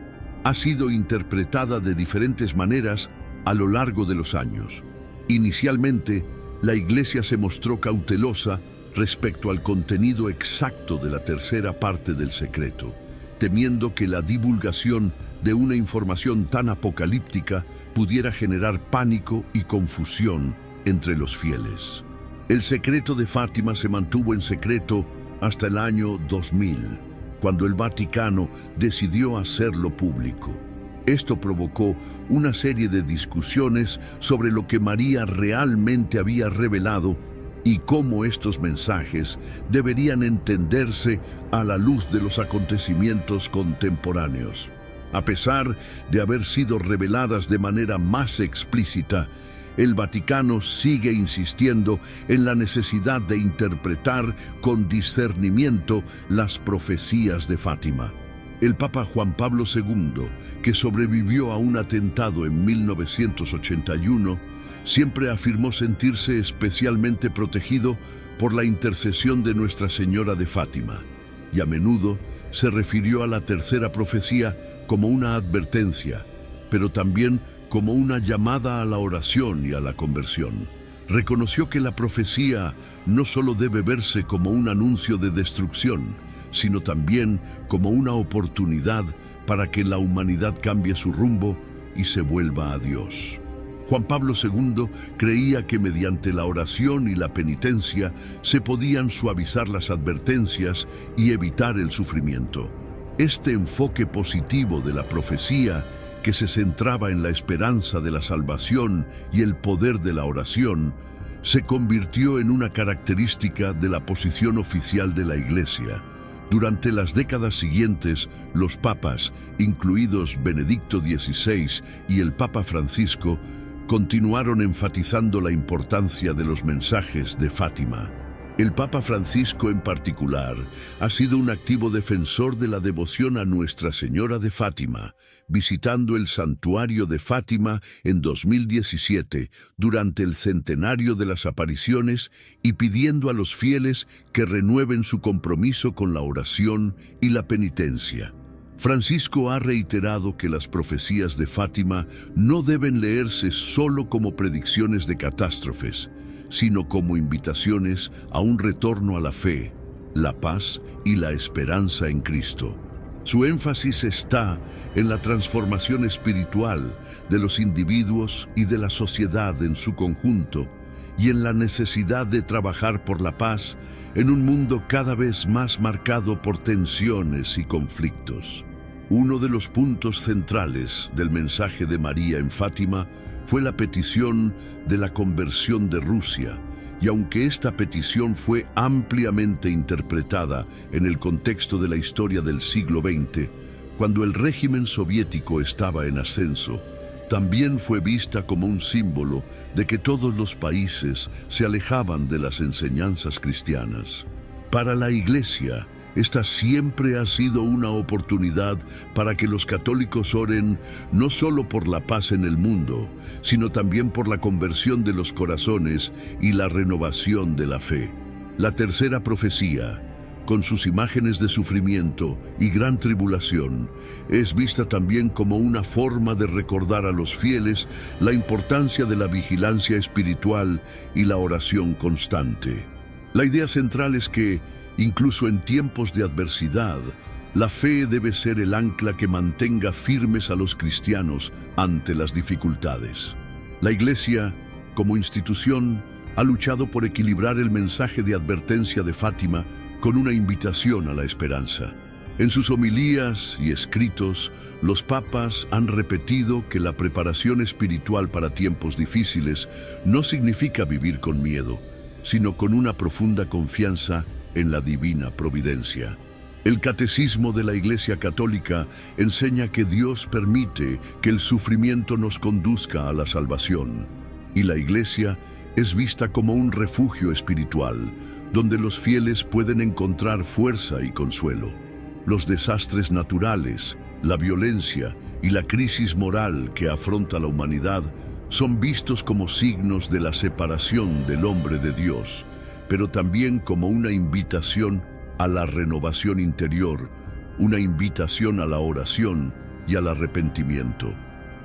ha sido interpretada de diferentes maneras a lo largo de los años. Inicialmente, la Iglesia se mostró cautelosa respecto al contenido exacto de la tercera parte del secreto, temiendo que la divulgación de una información tan apocalíptica pudiera generar pánico y confusión entre los fieles. El secreto de Fátima se mantuvo en secreto hasta el año 2000, cuando el Vaticano decidió hacerlo público. Esto provocó una serie de discusiones sobre lo que María realmente había revelado y cómo estos mensajes deberían entenderse a la luz de los acontecimientos contemporáneos. A pesar de haber sido reveladas de manera más explícita, el Vaticano sigue insistiendo en la necesidad de interpretar con discernimiento las profecías de Fátima. El Papa Juan Pablo II, que sobrevivió a un atentado en 1981, siempre afirmó sentirse especialmente protegido por la intercesión de Nuestra Señora de Fátima, y a menudo se refirió a la tercera profecía como una advertencia, pero también como una llamada a la oración y a la conversión. Reconoció que la profecía no solo debe verse como un anuncio de destrucción, sino también como una oportunidad para que la humanidad cambie su rumbo y se vuelva a Dios. Juan Pablo II creía que mediante la oración y la penitencia se podían suavizar las advertencias y evitar el sufrimiento. Este enfoque positivo de la profecía, que se centraba en la esperanza de la salvación y el poder de la oración, se convirtió en una característica de la posición oficial de la Iglesia. Durante las décadas siguientes, los papas, incluidos Benedicto XVI y el Papa Francisco, continuaron enfatizando la importancia de los mensajes de Fátima. El Papa Francisco en particular ha sido un activo defensor de la devoción a Nuestra Señora de Fátima, visitando el santuario de Fátima en 2017 durante el centenario de las apariciones y pidiendo a los fieles que renueven su compromiso con la oración y la penitencia. Francisco ha reiterado que las profecías de Fátima no deben leerse solo como predicciones de catástrofes, sino como invitaciones a un retorno a la fe, la paz y la esperanza en Cristo. Su énfasis está en la transformación espiritual de los individuos y de la sociedad en su conjunto, y en la necesidad de trabajar por la paz en un mundo cada vez más marcado por tensiones y conflictos. Uno de los puntos centrales del mensaje de María en Fátima fue la petición de la conversión de Rusia, y aunque esta petición fue ampliamente interpretada en el contexto de la historia del siglo XX, cuando el régimen soviético estaba en ascenso, también fue vista como un símbolo de que todos los países se alejaban de las enseñanzas cristianas. Para la Iglesia, esta siempre ha sido una oportunidad para que los católicos oren no solo por la paz en el mundo, sino también por la conversión de los corazones y la renovación de la fe. La tercera profecía, con sus imágenes de sufrimiento y gran tribulación, es vista también como una forma de recordar a los fieles la importancia de la vigilancia espiritual y la oración constante. La idea central es que, incluso en tiempos de adversidad, la fe debe ser el ancla que mantenga firmes a los cristianos ante las dificultades. La Iglesia, como institución, ha luchado por equilibrar el mensaje de advertencia de Fátima con una invitación a la esperanza. En sus homilías y escritos, los papas han repetido que la preparación espiritual para tiempos difíciles no significa vivir con miedo, sino con una profunda confianza en la divina providencia. El Catecismo de la Iglesia Católica enseña que Dios permite que el sufrimiento nos conduzca a la salvación, y la Iglesia es vista como un refugio espiritual, donde los fieles pueden encontrar fuerza y consuelo. Los desastres naturales, la violencia y la crisis moral que afronta la humanidad son vistos como signos de la separación del hombre de Dios, pero también como una invitación a la renovación interior, una invitación a la oración y al arrepentimiento.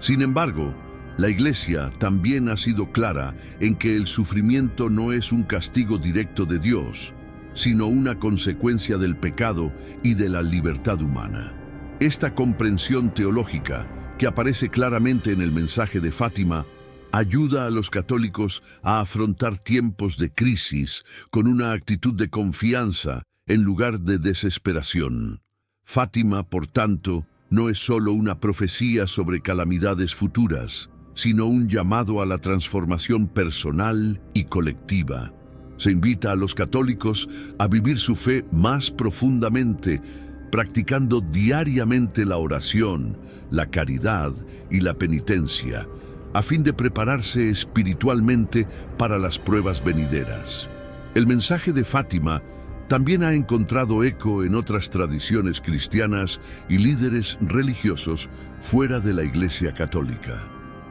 Sin embargo, la Iglesia también ha sido clara en que el sufrimiento no es un castigo directo de Dios, sino una consecuencia del pecado y de la libertad humana. Esta comprensión teológica, que aparece claramente en el mensaje de Fátima, ayuda a los católicos a afrontar tiempos de crisis con una actitud de confianza en lugar de desesperación. Fátima, por tanto, no es solo una profecía sobre calamidades futuras, sino un llamado a la transformación personal y colectiva. Se invita a los católicos a vivir su fe más profundamente, practicando diariamente la oración, la caridad y la penitencia, a fin de prepararse espiritualmente para las pruebas venideras. El mensaje de Fátima también ha encontrado eco en otras tradiciones cristianas y líderes religiosos fuera de la Iglesia Católica.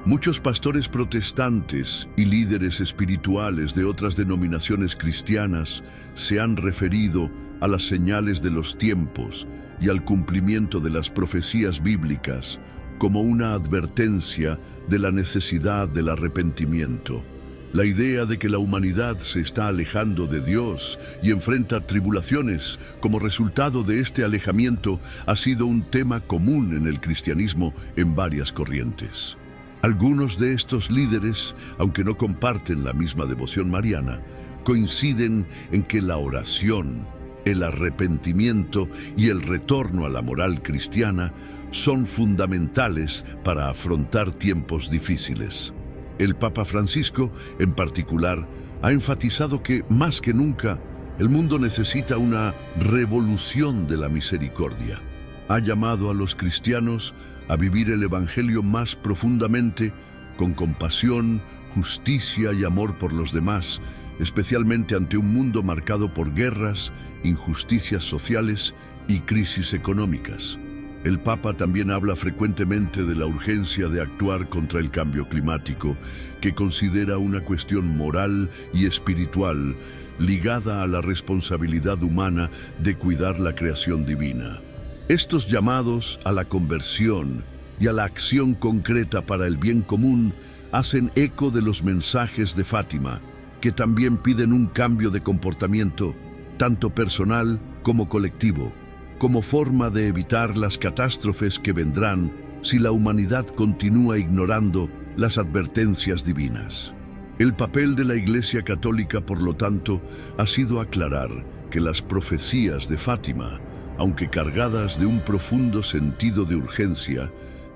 Muchos pastores protestantes y líderes espirituales de otras denominaciones cristianas se han referido a las señales de los tiempos y al cumplimiento de las profecías bíblicas como una advertencia de la necesidad del arrepentimiento. La idea de que la humanidad se está alejando de Dios y enfrenta tribulaciones como resultado de este alejamiento ha sido un tema común en el cristianismo en varias corrientes. Algunos de estos líderes, aunque no comparten la misma devoción mariana, coinciden en que la oración, el arrepentimiento y el retorno a la moral cristiana son fundamentales para afrontar tiempos difíciles. El Papa Francisco, en particular, ha enfatizado que, más que nunca, el mundo necesita una revolución de la misericordia. Ha llamado a los cristianos a vivir el Evangelio más profundamente, con compasión, justicia y amor por los demás, especialmente ante un mundo marcado por guerras, injusticias sociales y crisis económicas. El Papa también habla frecuentemente de la urgencia de actuar contra el cambio climático, que considera una cuestión moral y espiritual ligada a la responsabilidad humana de cuidar la creación divina. Estos llamados a la conversión y a la acción concreta para el bien común hacen eco de los mensajes de Fátima, que también piden un cambio de comportamiento, tanto personal como colectivo, como forma de evitar las catástrofes que vendrán si la humanidad continúa ignorando las advertencias divinas. El papel de la Iglesia Católica, por lo tanto, ha sido aclarar que las profecías de Fátima, aunque cargadas de un profundo sentido de urgencia,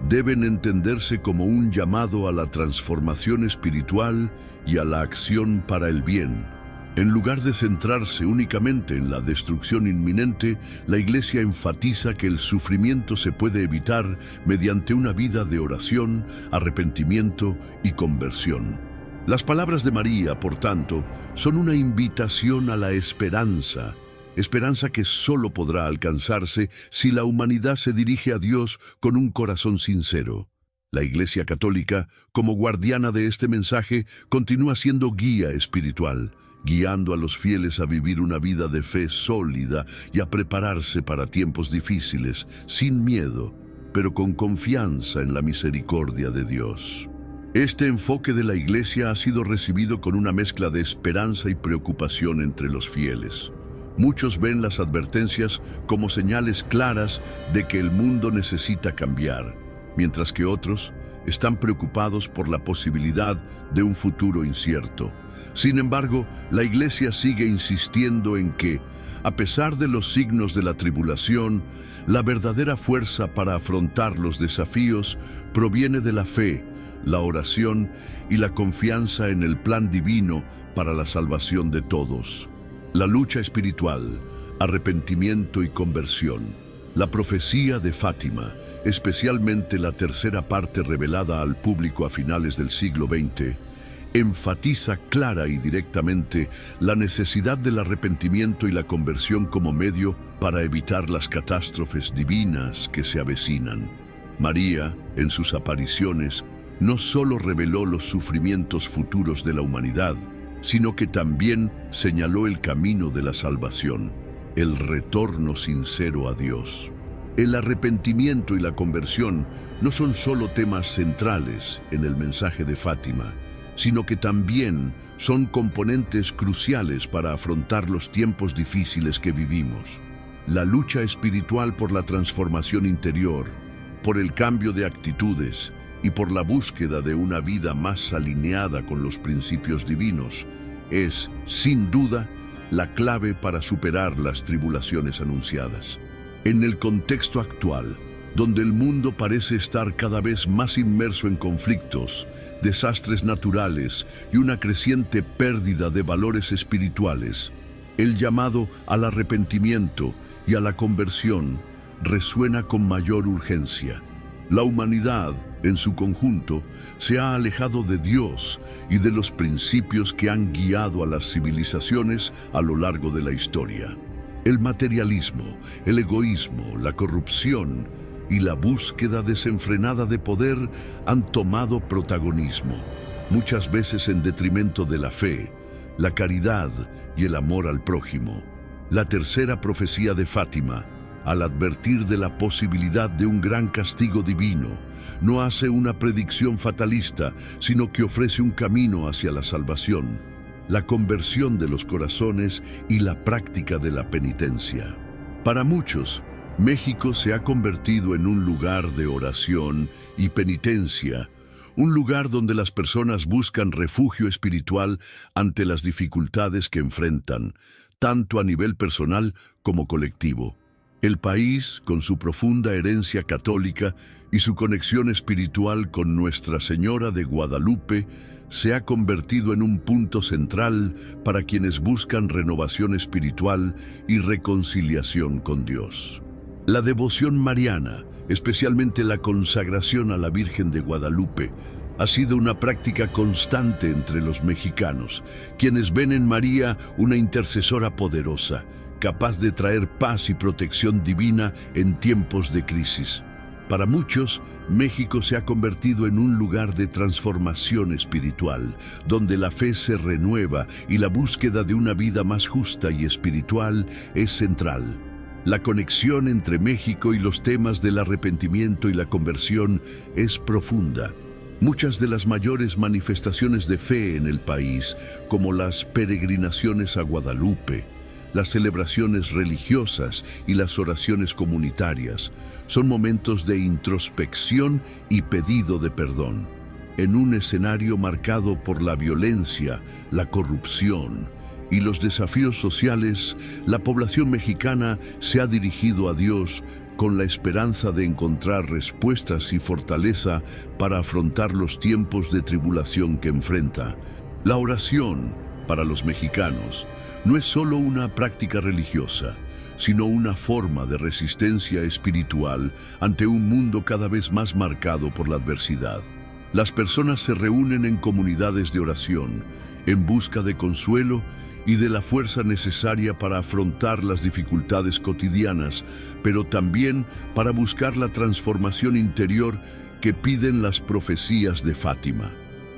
deben entenderse como un llamado a la transformación espiritual y a la acción para el bien, En lugar de centrarse únicamente en la destrucción inminente, la Iglesia enfatiza que el sufrimiento se puede evitar mediante una vida de oración, arrepentimiento y conversión. Las palabras de María, por tanto, son una invitación a la esperanza, esperanza que solo podrá alcanzarse si la humanidad se dirige a Dios con un corazón sincero. La Iglesia Católica, como guardiana de este mensaje, continúa siendo guía espiritual, guiando a los fieles a vivir una vida de fe sólida y a prepararse para tiempos difíciles, sin miedo, pero con confianza en la misericordia de Dios. Este enfoque de la Iglesia ha sido recibido con una mezcla de esperanza y preocupación entre los fieles. Muchos ven las advertencias como señales claras de que el mundo necesita cambiar, mientras que otros están preocupados por la posibilidad de un futuro incierto. Sin embargo, la Iglesia sigue insistiendo en que, a pesar de los signos de la tribulación, la verdadera fuerza para afrontar los desafíos proviene de la fe, la oración y la confianza en el plan divino para la salvación de todos. La lucha espiritual, arrepentimiento y conversión. La profecía de Fátima, especialmente la tercera parte revelada al público a finales del siglo XX, enfatiza clara y directamente la necesidad del arrepentimiento y la conversión como medio para evitar las catástrofes divinas que se avecinan. María, en sus apariciones, no solo reveló los sufrimientos futuros de la humanidad, sino que también señaló el camino de la salvación, el retorno sincero a Dios. El arrepentimiento y la conversión no son solo temas centrales en el mensaje de Fátima, sino que también son componentes cruciales para afrontar los tiempos difíciles que vivimos. La lucha espiritual por la transformación interior, por el cambio de actitudes y por la búsqueda de una vida más alineada con los principios divinos es, sin duda, la clave para superar las tribulaciones anunciadas. En el contexto actual, donde el mundo parece estar cada vez más inmerso en conflictos, desastres naturales y una creciente pérdida de valores espirituales, el llamado al arrepentimiento y a la conversión resuena con mayor urgencia. La humanidad, en su conjunto, se ha alejado de Dios y de los principios que han guiado a las civilizaciones a lo largo de la historia. El materialismo, el egoísmo, la corrupción y la búsqueda desenfrenada de poder han tomado protagonismo, muchas veces en detrimento de la fe, la caridad y el amor al prójimo. La tercera profecía de Fátima, al advertir de la posibilidad de un gran castigo divino, no hace una predicción fatalista, sino que ofrece un camino hacia la salvación, la conversión de los corazones y la práctica de la penitencia. Para muchos, México se ha convertido en un lugar de oración y penitencia, un lugar donde las personas buscan refugio espiritual ante las dificultades que enfrentan, tanto a nivel personal como colectivo. El país, con su profunda herencia católica y su conexión espiritual con Nuestra Señora de Guadalupe, se ha convertido en un punto central para quienes buscan renovación espiritual y reconciliación con Dios. La devoción mariana, especialmente la consagración a la Virgen de Guadalupe, ha sido una práctica constante entre los mexicanos, quienes ven en María una intercesora poderosa, capaz de traer paz y protección divina en tiempos de crisis. Para muchos, México se ha convertido en un lugar de transformación espiritual, donde la fe se renueva y la búsqueda de una vida más justa y espiritual es central. La conexión entre México y los temas del arrepentimiento y la conversión es profunda. Muchas de las mayores manifestaciones de fe en el país, como las peregrinaciones a Guadalupe, las celebraciones religiosas y las oraciones comunitarias, son momentos de introspección y pedido de perdón. En un escenario marcado por la violencia, la corrupción y los desafíos sociales, la población mexicana se ha dirigido a Dios con la esperanza de encontrar respuestas y fortaleza para afrontar los tiempos de tribulación que enfrenta. La oración, para los mexicanos, no es solo una práctica religiosa, sino una forma de resistencia espiritual ante un mundo cada vez más marcado por la adversidad. Las personas se reúnen en comunidades de oración, en busca de consuelo y de la fuerza necesaria para afrontar las dificultades cotidianas, pero también para buscar la transformación interior que piden las profecías de Fátima.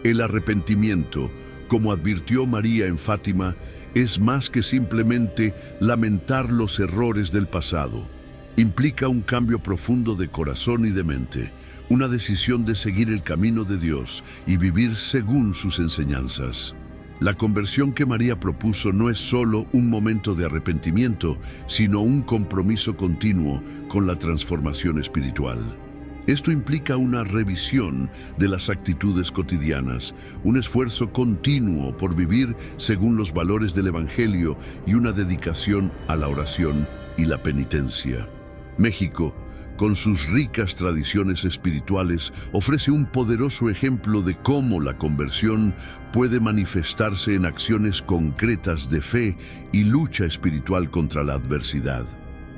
El arrepentimiento, como advirtió María en Fátima, es más que simplemente lamentar los errores del pasado. Implica un cambio profundo de corazón y de mente, una decisión de seguir el camino de Dios y vivir según sus enseñanzas. La conversión que María propuso no es solo un momento de arrepentimiento, sino un compromiso continuo con la transformación espiritual. Esto implica una revisión de las actitudes cotidianas, un esfuerzo continuo por vivir según los valores del Evangelio y una dedicación a la oración y la penitencia. México, con sus ricas tradiciones espirituales, ofrece un poderoso ejemplo de cómo la conversión puede manifestarse en acciones concretas de fe y lucha espiritual contra la adversidad.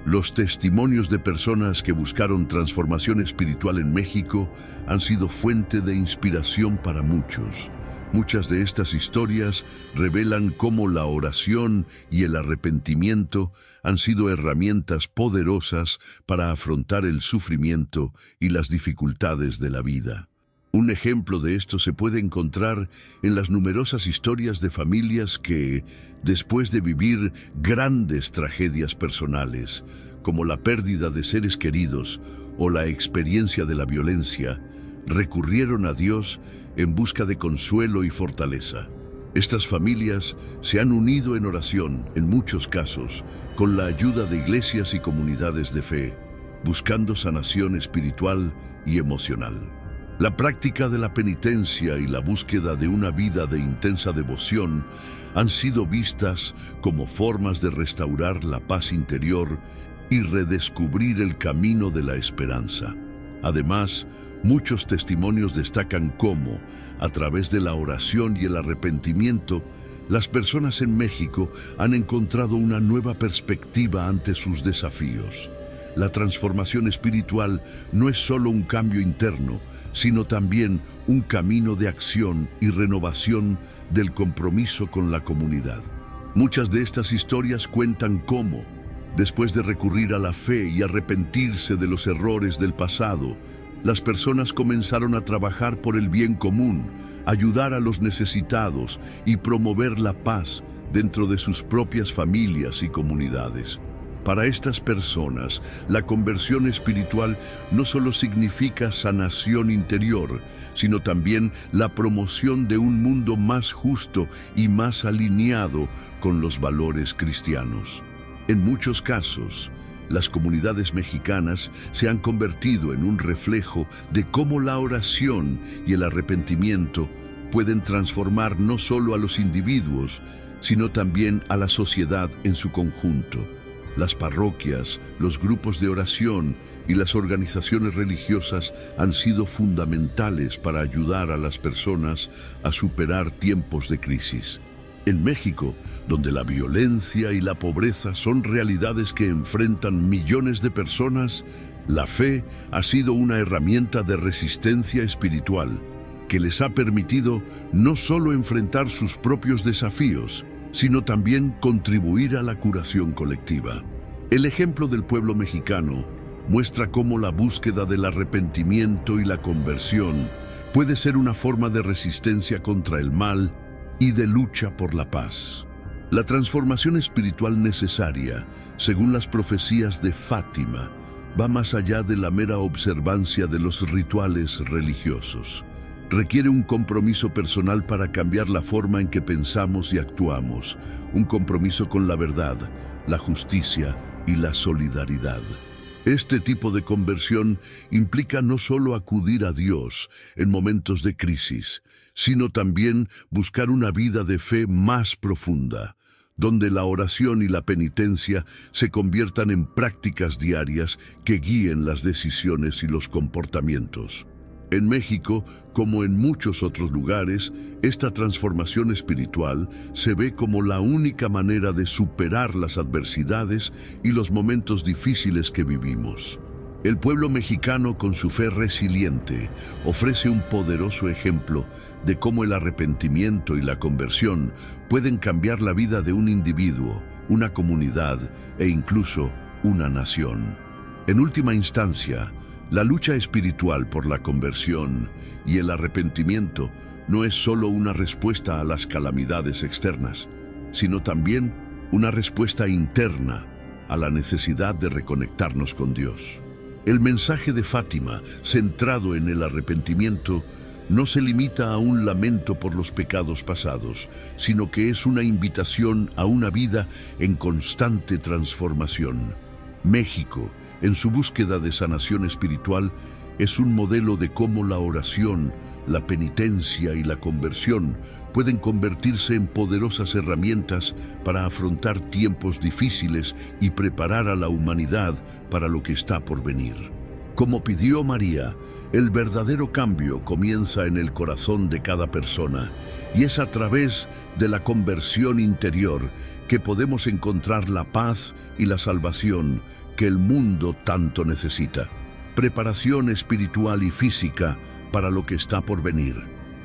Los testimonios de personas que buscaron transformación espiritual en México han sido fuente de inspiración para muchos. Muchas de estas historias revelan cómo la oración y el arrepentimiento han sido herramientas poderosas para afrontar el sufrimiento y las dificultades de la vida. Un ejemplo de esto se puede encontrar en las numerosas historias de familias que, después de vivir grandes tragedias personales, como la pérdida de seres queridos o la experiencia de la violencia, recurrieron a Dios en busca de consuelo y fortaleza. Estas familias se han unido en oración, en muchos casos, con la ayuda de iglesias y comunidades de fe, buscando sanación espiritual y emocional. La práctica de la penitencia y la búsqueda de una vida de intensa devoción han sido vistas como formas de restaurar la paz interior y redescubrir el camino de la esperanza. Además, muchos testimonios destacan cómo, a través de la oración y el arrepentimiento, las personas en México han encontrado una nueva perspectiva ante sus desafíos. La transformación espiritual no es solo un cambio interno, sino también un camino de acción y renovación del compromiso con la comunidad. Muchas de estas historias cuentan cómo, después de recurrir a la fe y arrepentirse de los errores del pasado, las personas comenzaron a trabajar por el bien común, ayudar a los necesitados y promover la paz dentro de sus propias familias y comunidades. Para estas personas, la conversión espiritual no solo significa sanación interior, sino también la promoción de un mundo más justo y más alineado con los valores cristianos. En muchos casos, las comunidades mexicanas se han convertido en un reflejo de cómo la oración y el arrepentimiento pueden transformar no solo a los individuos, sino también a la sociedad en su conjunto. Las parroquias, los grupos de oración y las organizaciones religiosas han sido fundamentales para ayudar a las personas a superar tiempos de crisis. En México, donde la violencia y la pobreza son realidades que enfrentan millones de personas, la fe ha sido una herramienta de resistencia espiritual que les ha permitido no solo enfrentar sus propios desafíos, sino también contribuir a la curación colectiva. El ejemplo del pueblo mexicano muestra cómo la búsqueda del arrepentimiento y la conversión puede ser una forma de resistencia contra el mal y de lucha por la paz. La transformación espiritual necesaria, según las profecías de Fátima, va más allá de la mera observancia de los rituales religiosos. Requiere un compromiso personal para cambiar la forma en que pensamos y actuamos, un compromiso con la verdad, la justicia y la solidaridad. Este tipo de conversión implica no solo acudir a Dios en momentos de crisis, sino también buscar una vida de fe más profunda, donde la oración y la penitencia se conviertan en prácticas diarias que guíen las decisiones y los comportamientos. En México, como en muchos otros lugares, esta transformación espiritual se ve como la única manera de superar las adversidades y los momentos difíciles que vivimos. El pueblo mexicano, con su fe resiliente, ofrece un poderoso ejemplo de cómo el arrepentimiento y la conversión pueden cambiar la vida de un individuo, una comunidad e incluso una nación. En última instancia, la lucha espiritual por la conversión y el arrepentimiento no es solo una respuesta a las calamidades externas, sino también una respuesta interna a la necesidad de reconectarnos con Dios. El mensaje de Fátima, centrado en el arrepentimiento, no se limita a un lamento por los pecados pasados, sino que es una invitación a una vida en constante transformación. México, en su búsqueda de sanación espiritual, es un modelo de cómo la oración, la penitencia y la conversión pueden convertirse en poderosas herramientas para afrontar tiempos difíciles y preparar a la humanidad para lo que está por venir. Como pidió María, el verdadero cambio comienza en el corazón de cada persona, y es a través de la conversión interior que podemos encontrar la paz y la salvación que el mundo tanto necesita. Preparación espiritual y física para lo que está por venir.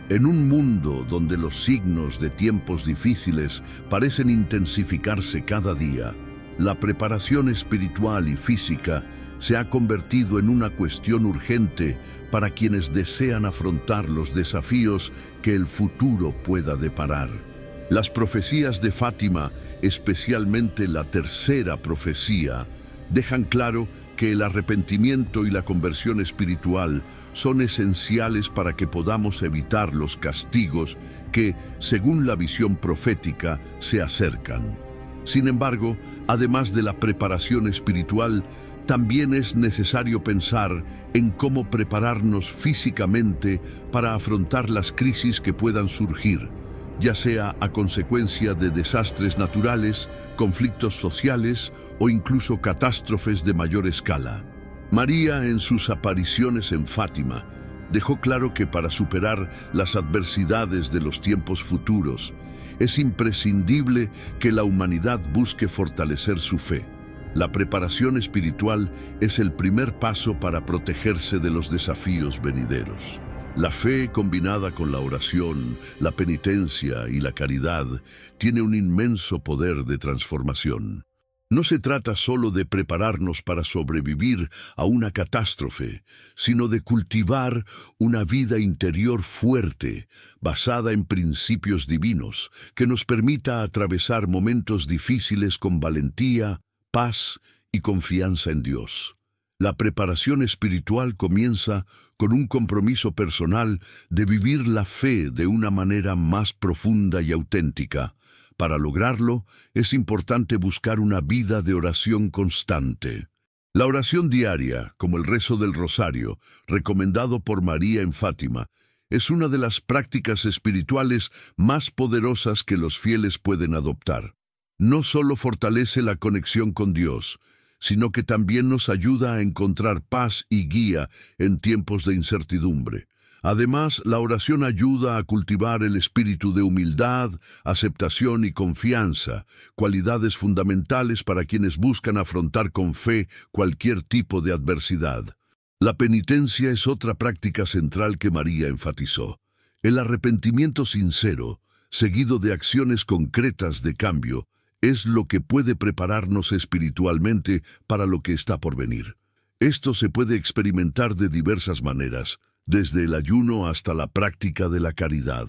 En un mundo donde los signos de tiempos difíciles parecen intensificarse cada día, la preparación espiritual y física se ha convertido en una cuestión urgente para quienes desean afrontar los desafíos que el futuro pueda deparar. Las profecías de Fátima, especialmente la tercera profecía, dejan claro que el arrepentimiento y la conversión espiritual son esenciales para que podamos evitar los castigos que, según la visión profética, se acercan. Sin embargo, además de la preparación espiritual, también es necesario pensar en cómo prepararnos físicamente para afrontar las crisis que puedan surgir, ya sea a consecuencia de desastres naturales, conflictos sociales o incluso catástrofes de mayor escala. María, en sus apariciones en Fátima, dejó claro que para superar las adversidades de los tiempos futuros, es imprescindible que la humanidad busque fortalecer su fe. La preparación espiritual es el primer paso para protegerse de los desafíos venideros. La fe, combinada con la oración, la penitencia y la caridad, tiene un inmenso poder de transformación. No se trata solo de prepararnos para sobrevivir a una catástrofe, sino de cultivar una vida interior fuerte, basada en principios divinos, que nos permita atravesar momentos difíciles con valentía, paz y confianza en Dios. La preparación espiritual comienza con un compromiso personal de vivir la fe de una manera más profunda y auténtica. Para lograrlo, es importante buscar una vida de oración constante. La oración diaria, como el rezo del rosario, recomendado por María en Fátima, es una de las prácticas espirituales más poderosas que los fieles pueden adoptar. No solo fortalece la conexión con Dios, sino que también nos ayuda a encontrar paz y guía en tiempos de incertidumbre. Además, la oración ayuda a cultivar el espíritu de humildad, aceptación y confianza, cualidades fundamentales para quienes buscan afrontar con fe cualquier tipo de adversidad. La penitencia es otra práctica central que María enfatizó. El arrepentimiento sincero, seguido de acciones concretas de cambio, es lo que puede prepararnos espiritualmente para lo que está por venir. Esto se puede experimentar de diversas maneras, desde el ayuno hasta la práctica de la caridad.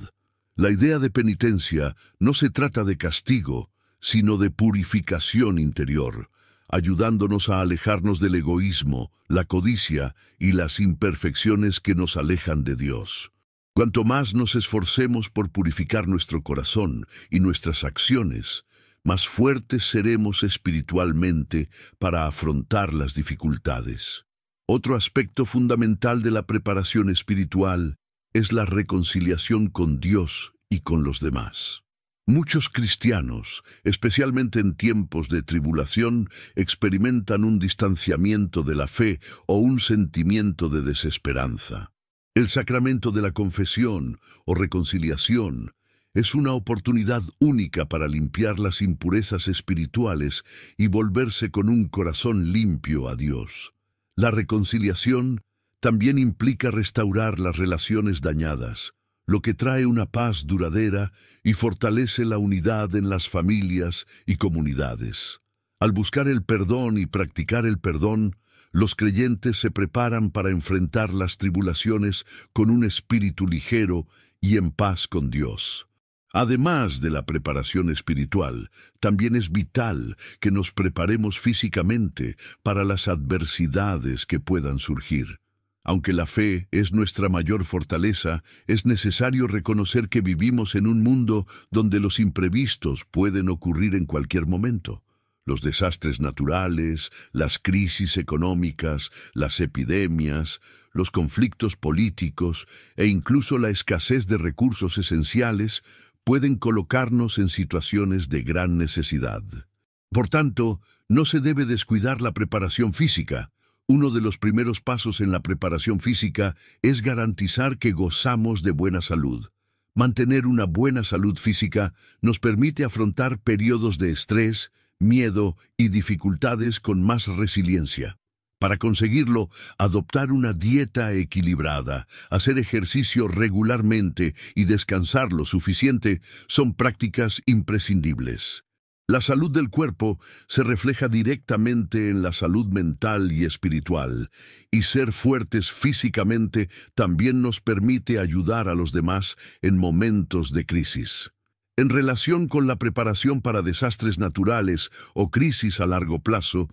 La idea de penitencia no se trata de castigo, sino de purificación interior, ayudándonos a alejarnos del egoísmo, la codicia y las imperfecciones que nos alejan de Dios. Cuanto más nos esforcemos por purificar nuestro corazón y nuestras acciones, más fuertes seremos espiritualmente para afrontar las dificultades. Otro aspecto fundamental de la preparación espiritual es la reconciliación con Dios y con los demás. Muchos cristianos, especialmente en tiempos de tribulación, experimentan un distanciamiento de la fe o un sentimiento de desesperanza. El sacramento de la confesión o reconciliación es una oportunidad única para limpiar las impurezas espirituales y volverse con un corazón limpio a Dios. La reconciliación también implica restaurar las relaciones dañadas, lo que trae una paz duradera y fortalece la unidad en las familias y comunidades. Al buscar el perdón y practicar el perdón, los creyentes se preparan para enfrentar las tribulaciones con un espíritu ligero y en paz con Dios. Además de la preparación espiritual, también es vital que nos preparemos físicamente para las adversidades que puedan surgir. Aunque la fe es nuestra mayor fortaleza, es necesario reconocer que vivimos en un mundo donde los imprevistos pueden ocurrir en cualquier momento. Los desastres naturales, las crisis económicas, las epidemias, los conflictos políticos e incluso la escasez de recursos esenciales pueden colocarnos en situaciones de gran necesidad. Por tanto, no se debe descuidar la preparación física. Uno de los primeros pasos en la preparación física es garantizar que gozamos de buena salud. Mantener una buena salud física nos permite afrontar periodos de estrés, miedo y dificultades con más resiliencia. Para conseguirlo, adoptar una dieta equilibrada, hacer ejercicio regularmente y descansar lo suficiente son prácticas imprescindibles. La salud del cuerpo se refleja directamente en la salud mental y espiritual, y ser fuertes físicamente también nos permite ayudar a los demás en momentos de crisis. En relación con la preparación para desastres naturales o crisis a largo plazo,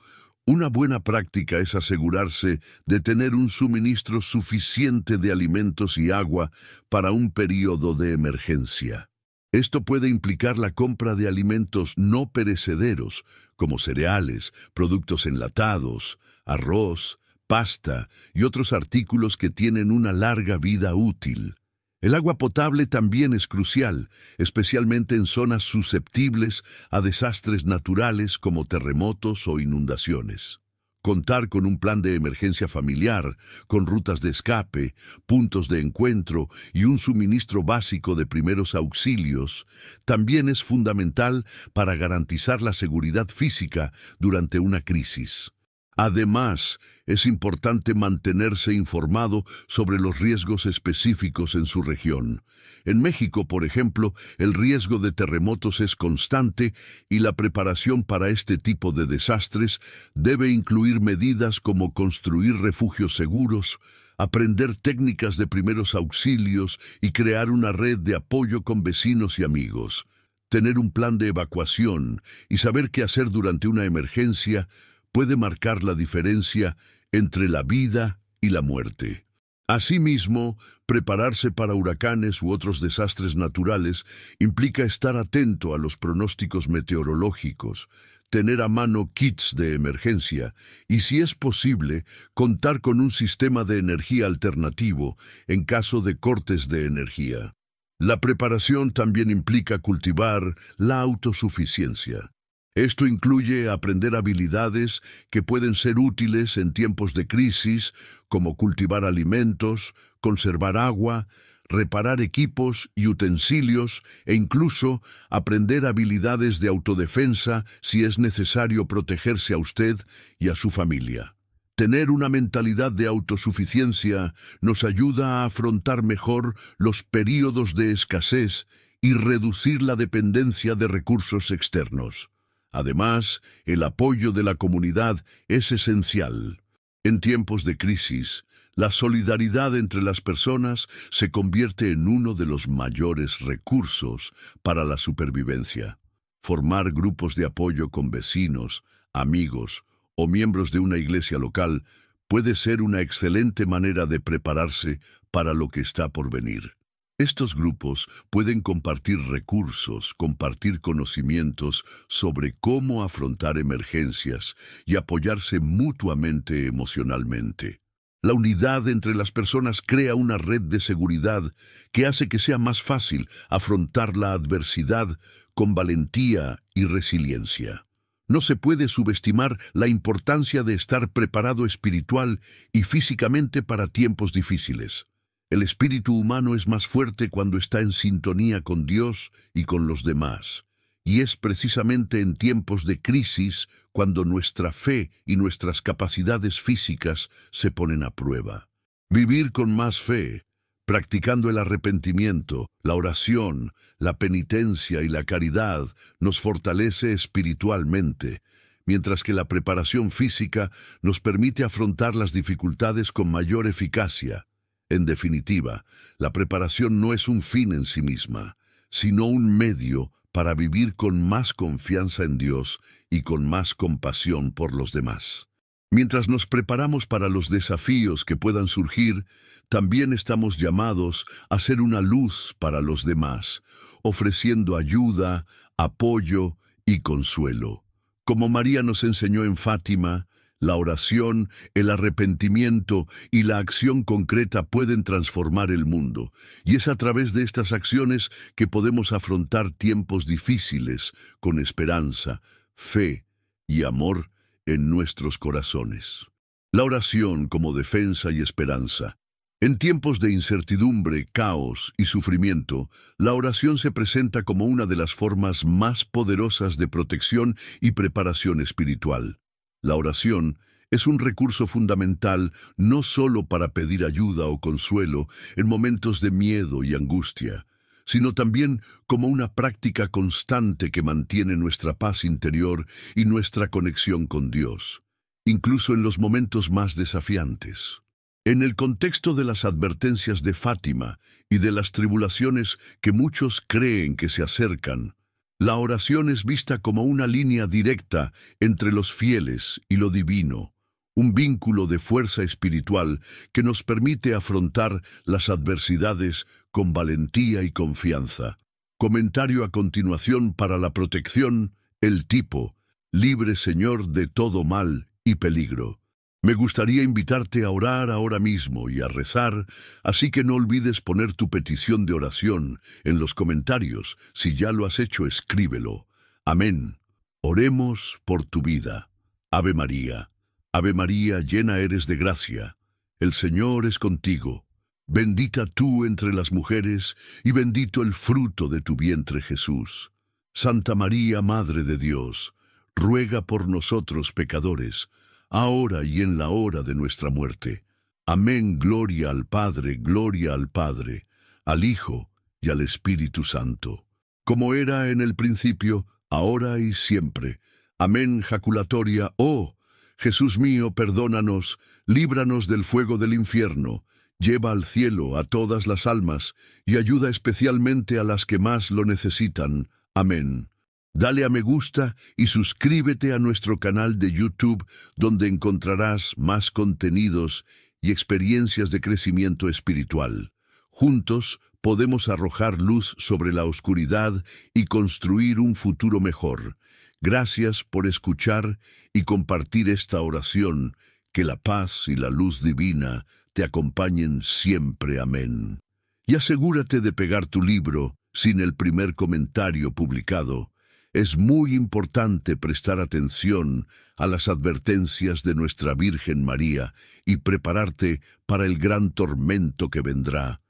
una buena práctica es asegurarse de tener un suministro suficiente de alimentos y agua para un periodo de emergencia. Esto puede implicar la compra de alimentos no perecederos, como cereales, productos enlatados, arroz, pasta y otros artículos que tienen una larga vida útil. El agua potable también es crucial, especialmente en zonas susceptibles a desastres naturales como terremotos o inundaciones. Contar con un plan de emergencia familiar, con rutas de escape, puntos de encuentro y un suministro básico de primeros auxilios también es fundamental para garantizar la seguridad física durante una crisis. Además, es importante mantenerse informado sobre los riesgos específicos en su región. En México, por ejemplo, el riesgo de terremotos es constante y la preparación para este tipo de desastres debe incluir medidas como construir refugios seguros, aprender técnicas de primeros auxilios y crear una red de apoyo con vecinos y amigos. Tener un plan de evacuación y saber qué hacer durante una emergencia puede marcar la diferencia entre la vida y la muerte. Asimismo, prepararse para huracanes u otros desastres naturales implica estar atento a los pronósticos meteorológicos, tener a mano kits de emergencia y, si es posible, contar con un sistema de energía alternativo en caso de cortes de energía. La preparación también implica cultivar la autosuficiencia. Esto incluye aprender habilidades que pueden ser útiles en tiempos de crisis, como cultivar alimentos, conservar agua, reparar equipos y utensilios e incluso aprender habilidades de autodefensa si es necesario protegerse a usted y a su familia. Tener una mentalidad de autosuficiencia nos ayuda a afrontar mejor los períodos de escasez y reducir la dependencia de recursos externos. Además, el apoyo de la comunidad es esencial. En tiempos de crisis, la solidaridad entre las personas se convierte en uno de los mayores recursos para la supervivencia. Formar grupos de apoyo con vecinos, amigos o miembros de una iglesia local puede ser una excelente manera de prepararse para lo que está por venir. Estos grupos pueden compartir recursos, compartir conocimientos sobre cómo afrontar emergencias y apoyarse mutuamente emocionalmente. La unidad entre las personas crea una red de seguridad que hace que sea más fácil afrontar la adversidad con valentía y resiliencia. No se puede subestimar la importancia de estar preparado espiritual y físicamente para tiempos difíciles. El espíritu humano es más fuerte cuando está en sintonía con Dios y con los demás. Y es precisamente en tiempos de crisis cuando nuestra fe y nuestras capacidades físicas se ponen a prueba. Vivir con más fe, practicando el arrepentimiento, la oración, la penitencia y la caridad, nos fortalece espiritualmente, mientras que la preparación física nos permite afrontar las dificultades con mayor eficacia. En definitiva, la preparación no es un fin en sí misma, sino un medio para vivir con más confianza en Dios y con más compasión por los demás. Mientras nos preparamos para los desafíos que puedan surgir, también estamos llamados a ser una luz para los demás, ofreciendo ayuda, apoyo y consuelo. Como María nos enseñó en Fátima, la oración, el arrepentimiento y la acción concreta pueden transformar el mundo, y es a través de estas acciones que podemos afrontar tiempos difíciles con esperanza, fe y amor en nuestros corazones. La oración como defensa y esperanza. En tiempos de incertidumbre, caos y sufrimiento, la oración se presenta como una de las formas más poderosas de protección y preparación espiritual. La oración es un recurso fundamental no solo para pedir ayuda o consuelo en momentos de miedo y angustia, sino también como una práctica constante que mantiene nuestra paz interior y nuestra conexión con Dios, incluso en los momentos más desafiantes. En el contexto de las advertencias de Fátima y de las tribulaciones que muchos creen que se acercan, la oración es vista como una línea directa entre los fieles y lo divino, un vínculo de fuerza espiritual que nos permite afrontar las adversidades con valentía y confianza. Comentario a continuación para la protección, el tipo, libre Señor de todo mal y peligro. Me gustaría invitarte a orar ahora mismo y a rezar, así que no olvides poner tu petición de oración en los comentarios. Si ya lo has hecho, escríbelo. Amén. Oremos por tu vida. Ave María. Ave María, llena eres de gracia. El Señor es contigo. Bendita tú entre las mujeres, y bendito el fruto de tu vientre Jesús. Santa María, Madre de Dios, ruega por nosotros pecadores, ahora y en la hora de nuestra muerte. Amén. Gloria al Padre, al Hijo y al Espíritu Santo, como era en el principio, ahora y siempre. Amén. Jaculatoria. Oh, Jesús mío, perdónanos, líbranos del fuego del infierno, lleva al cielo a todas las almas y ayuda especialmente a las que más lo necesitan. Amén. Dale a me gusta y suscríbete a nuestro canal de YouTube, donde encontrarás más contenidos y experiencias de crecimiento espiritual. Juntos podemos arrojar luz sobre la oscuridad y construir un futuro mejor. Gracias por escuchar y compartir esta oración. Que la paz y la luz divina te acompañen siempre. Amén. Y asegúrate de pegar tu libro sin el primer comentario publicado. Es muy importante prestar atención a las advertencias de nuestra Virgen María y prepararte para el gran tormento que vendrá.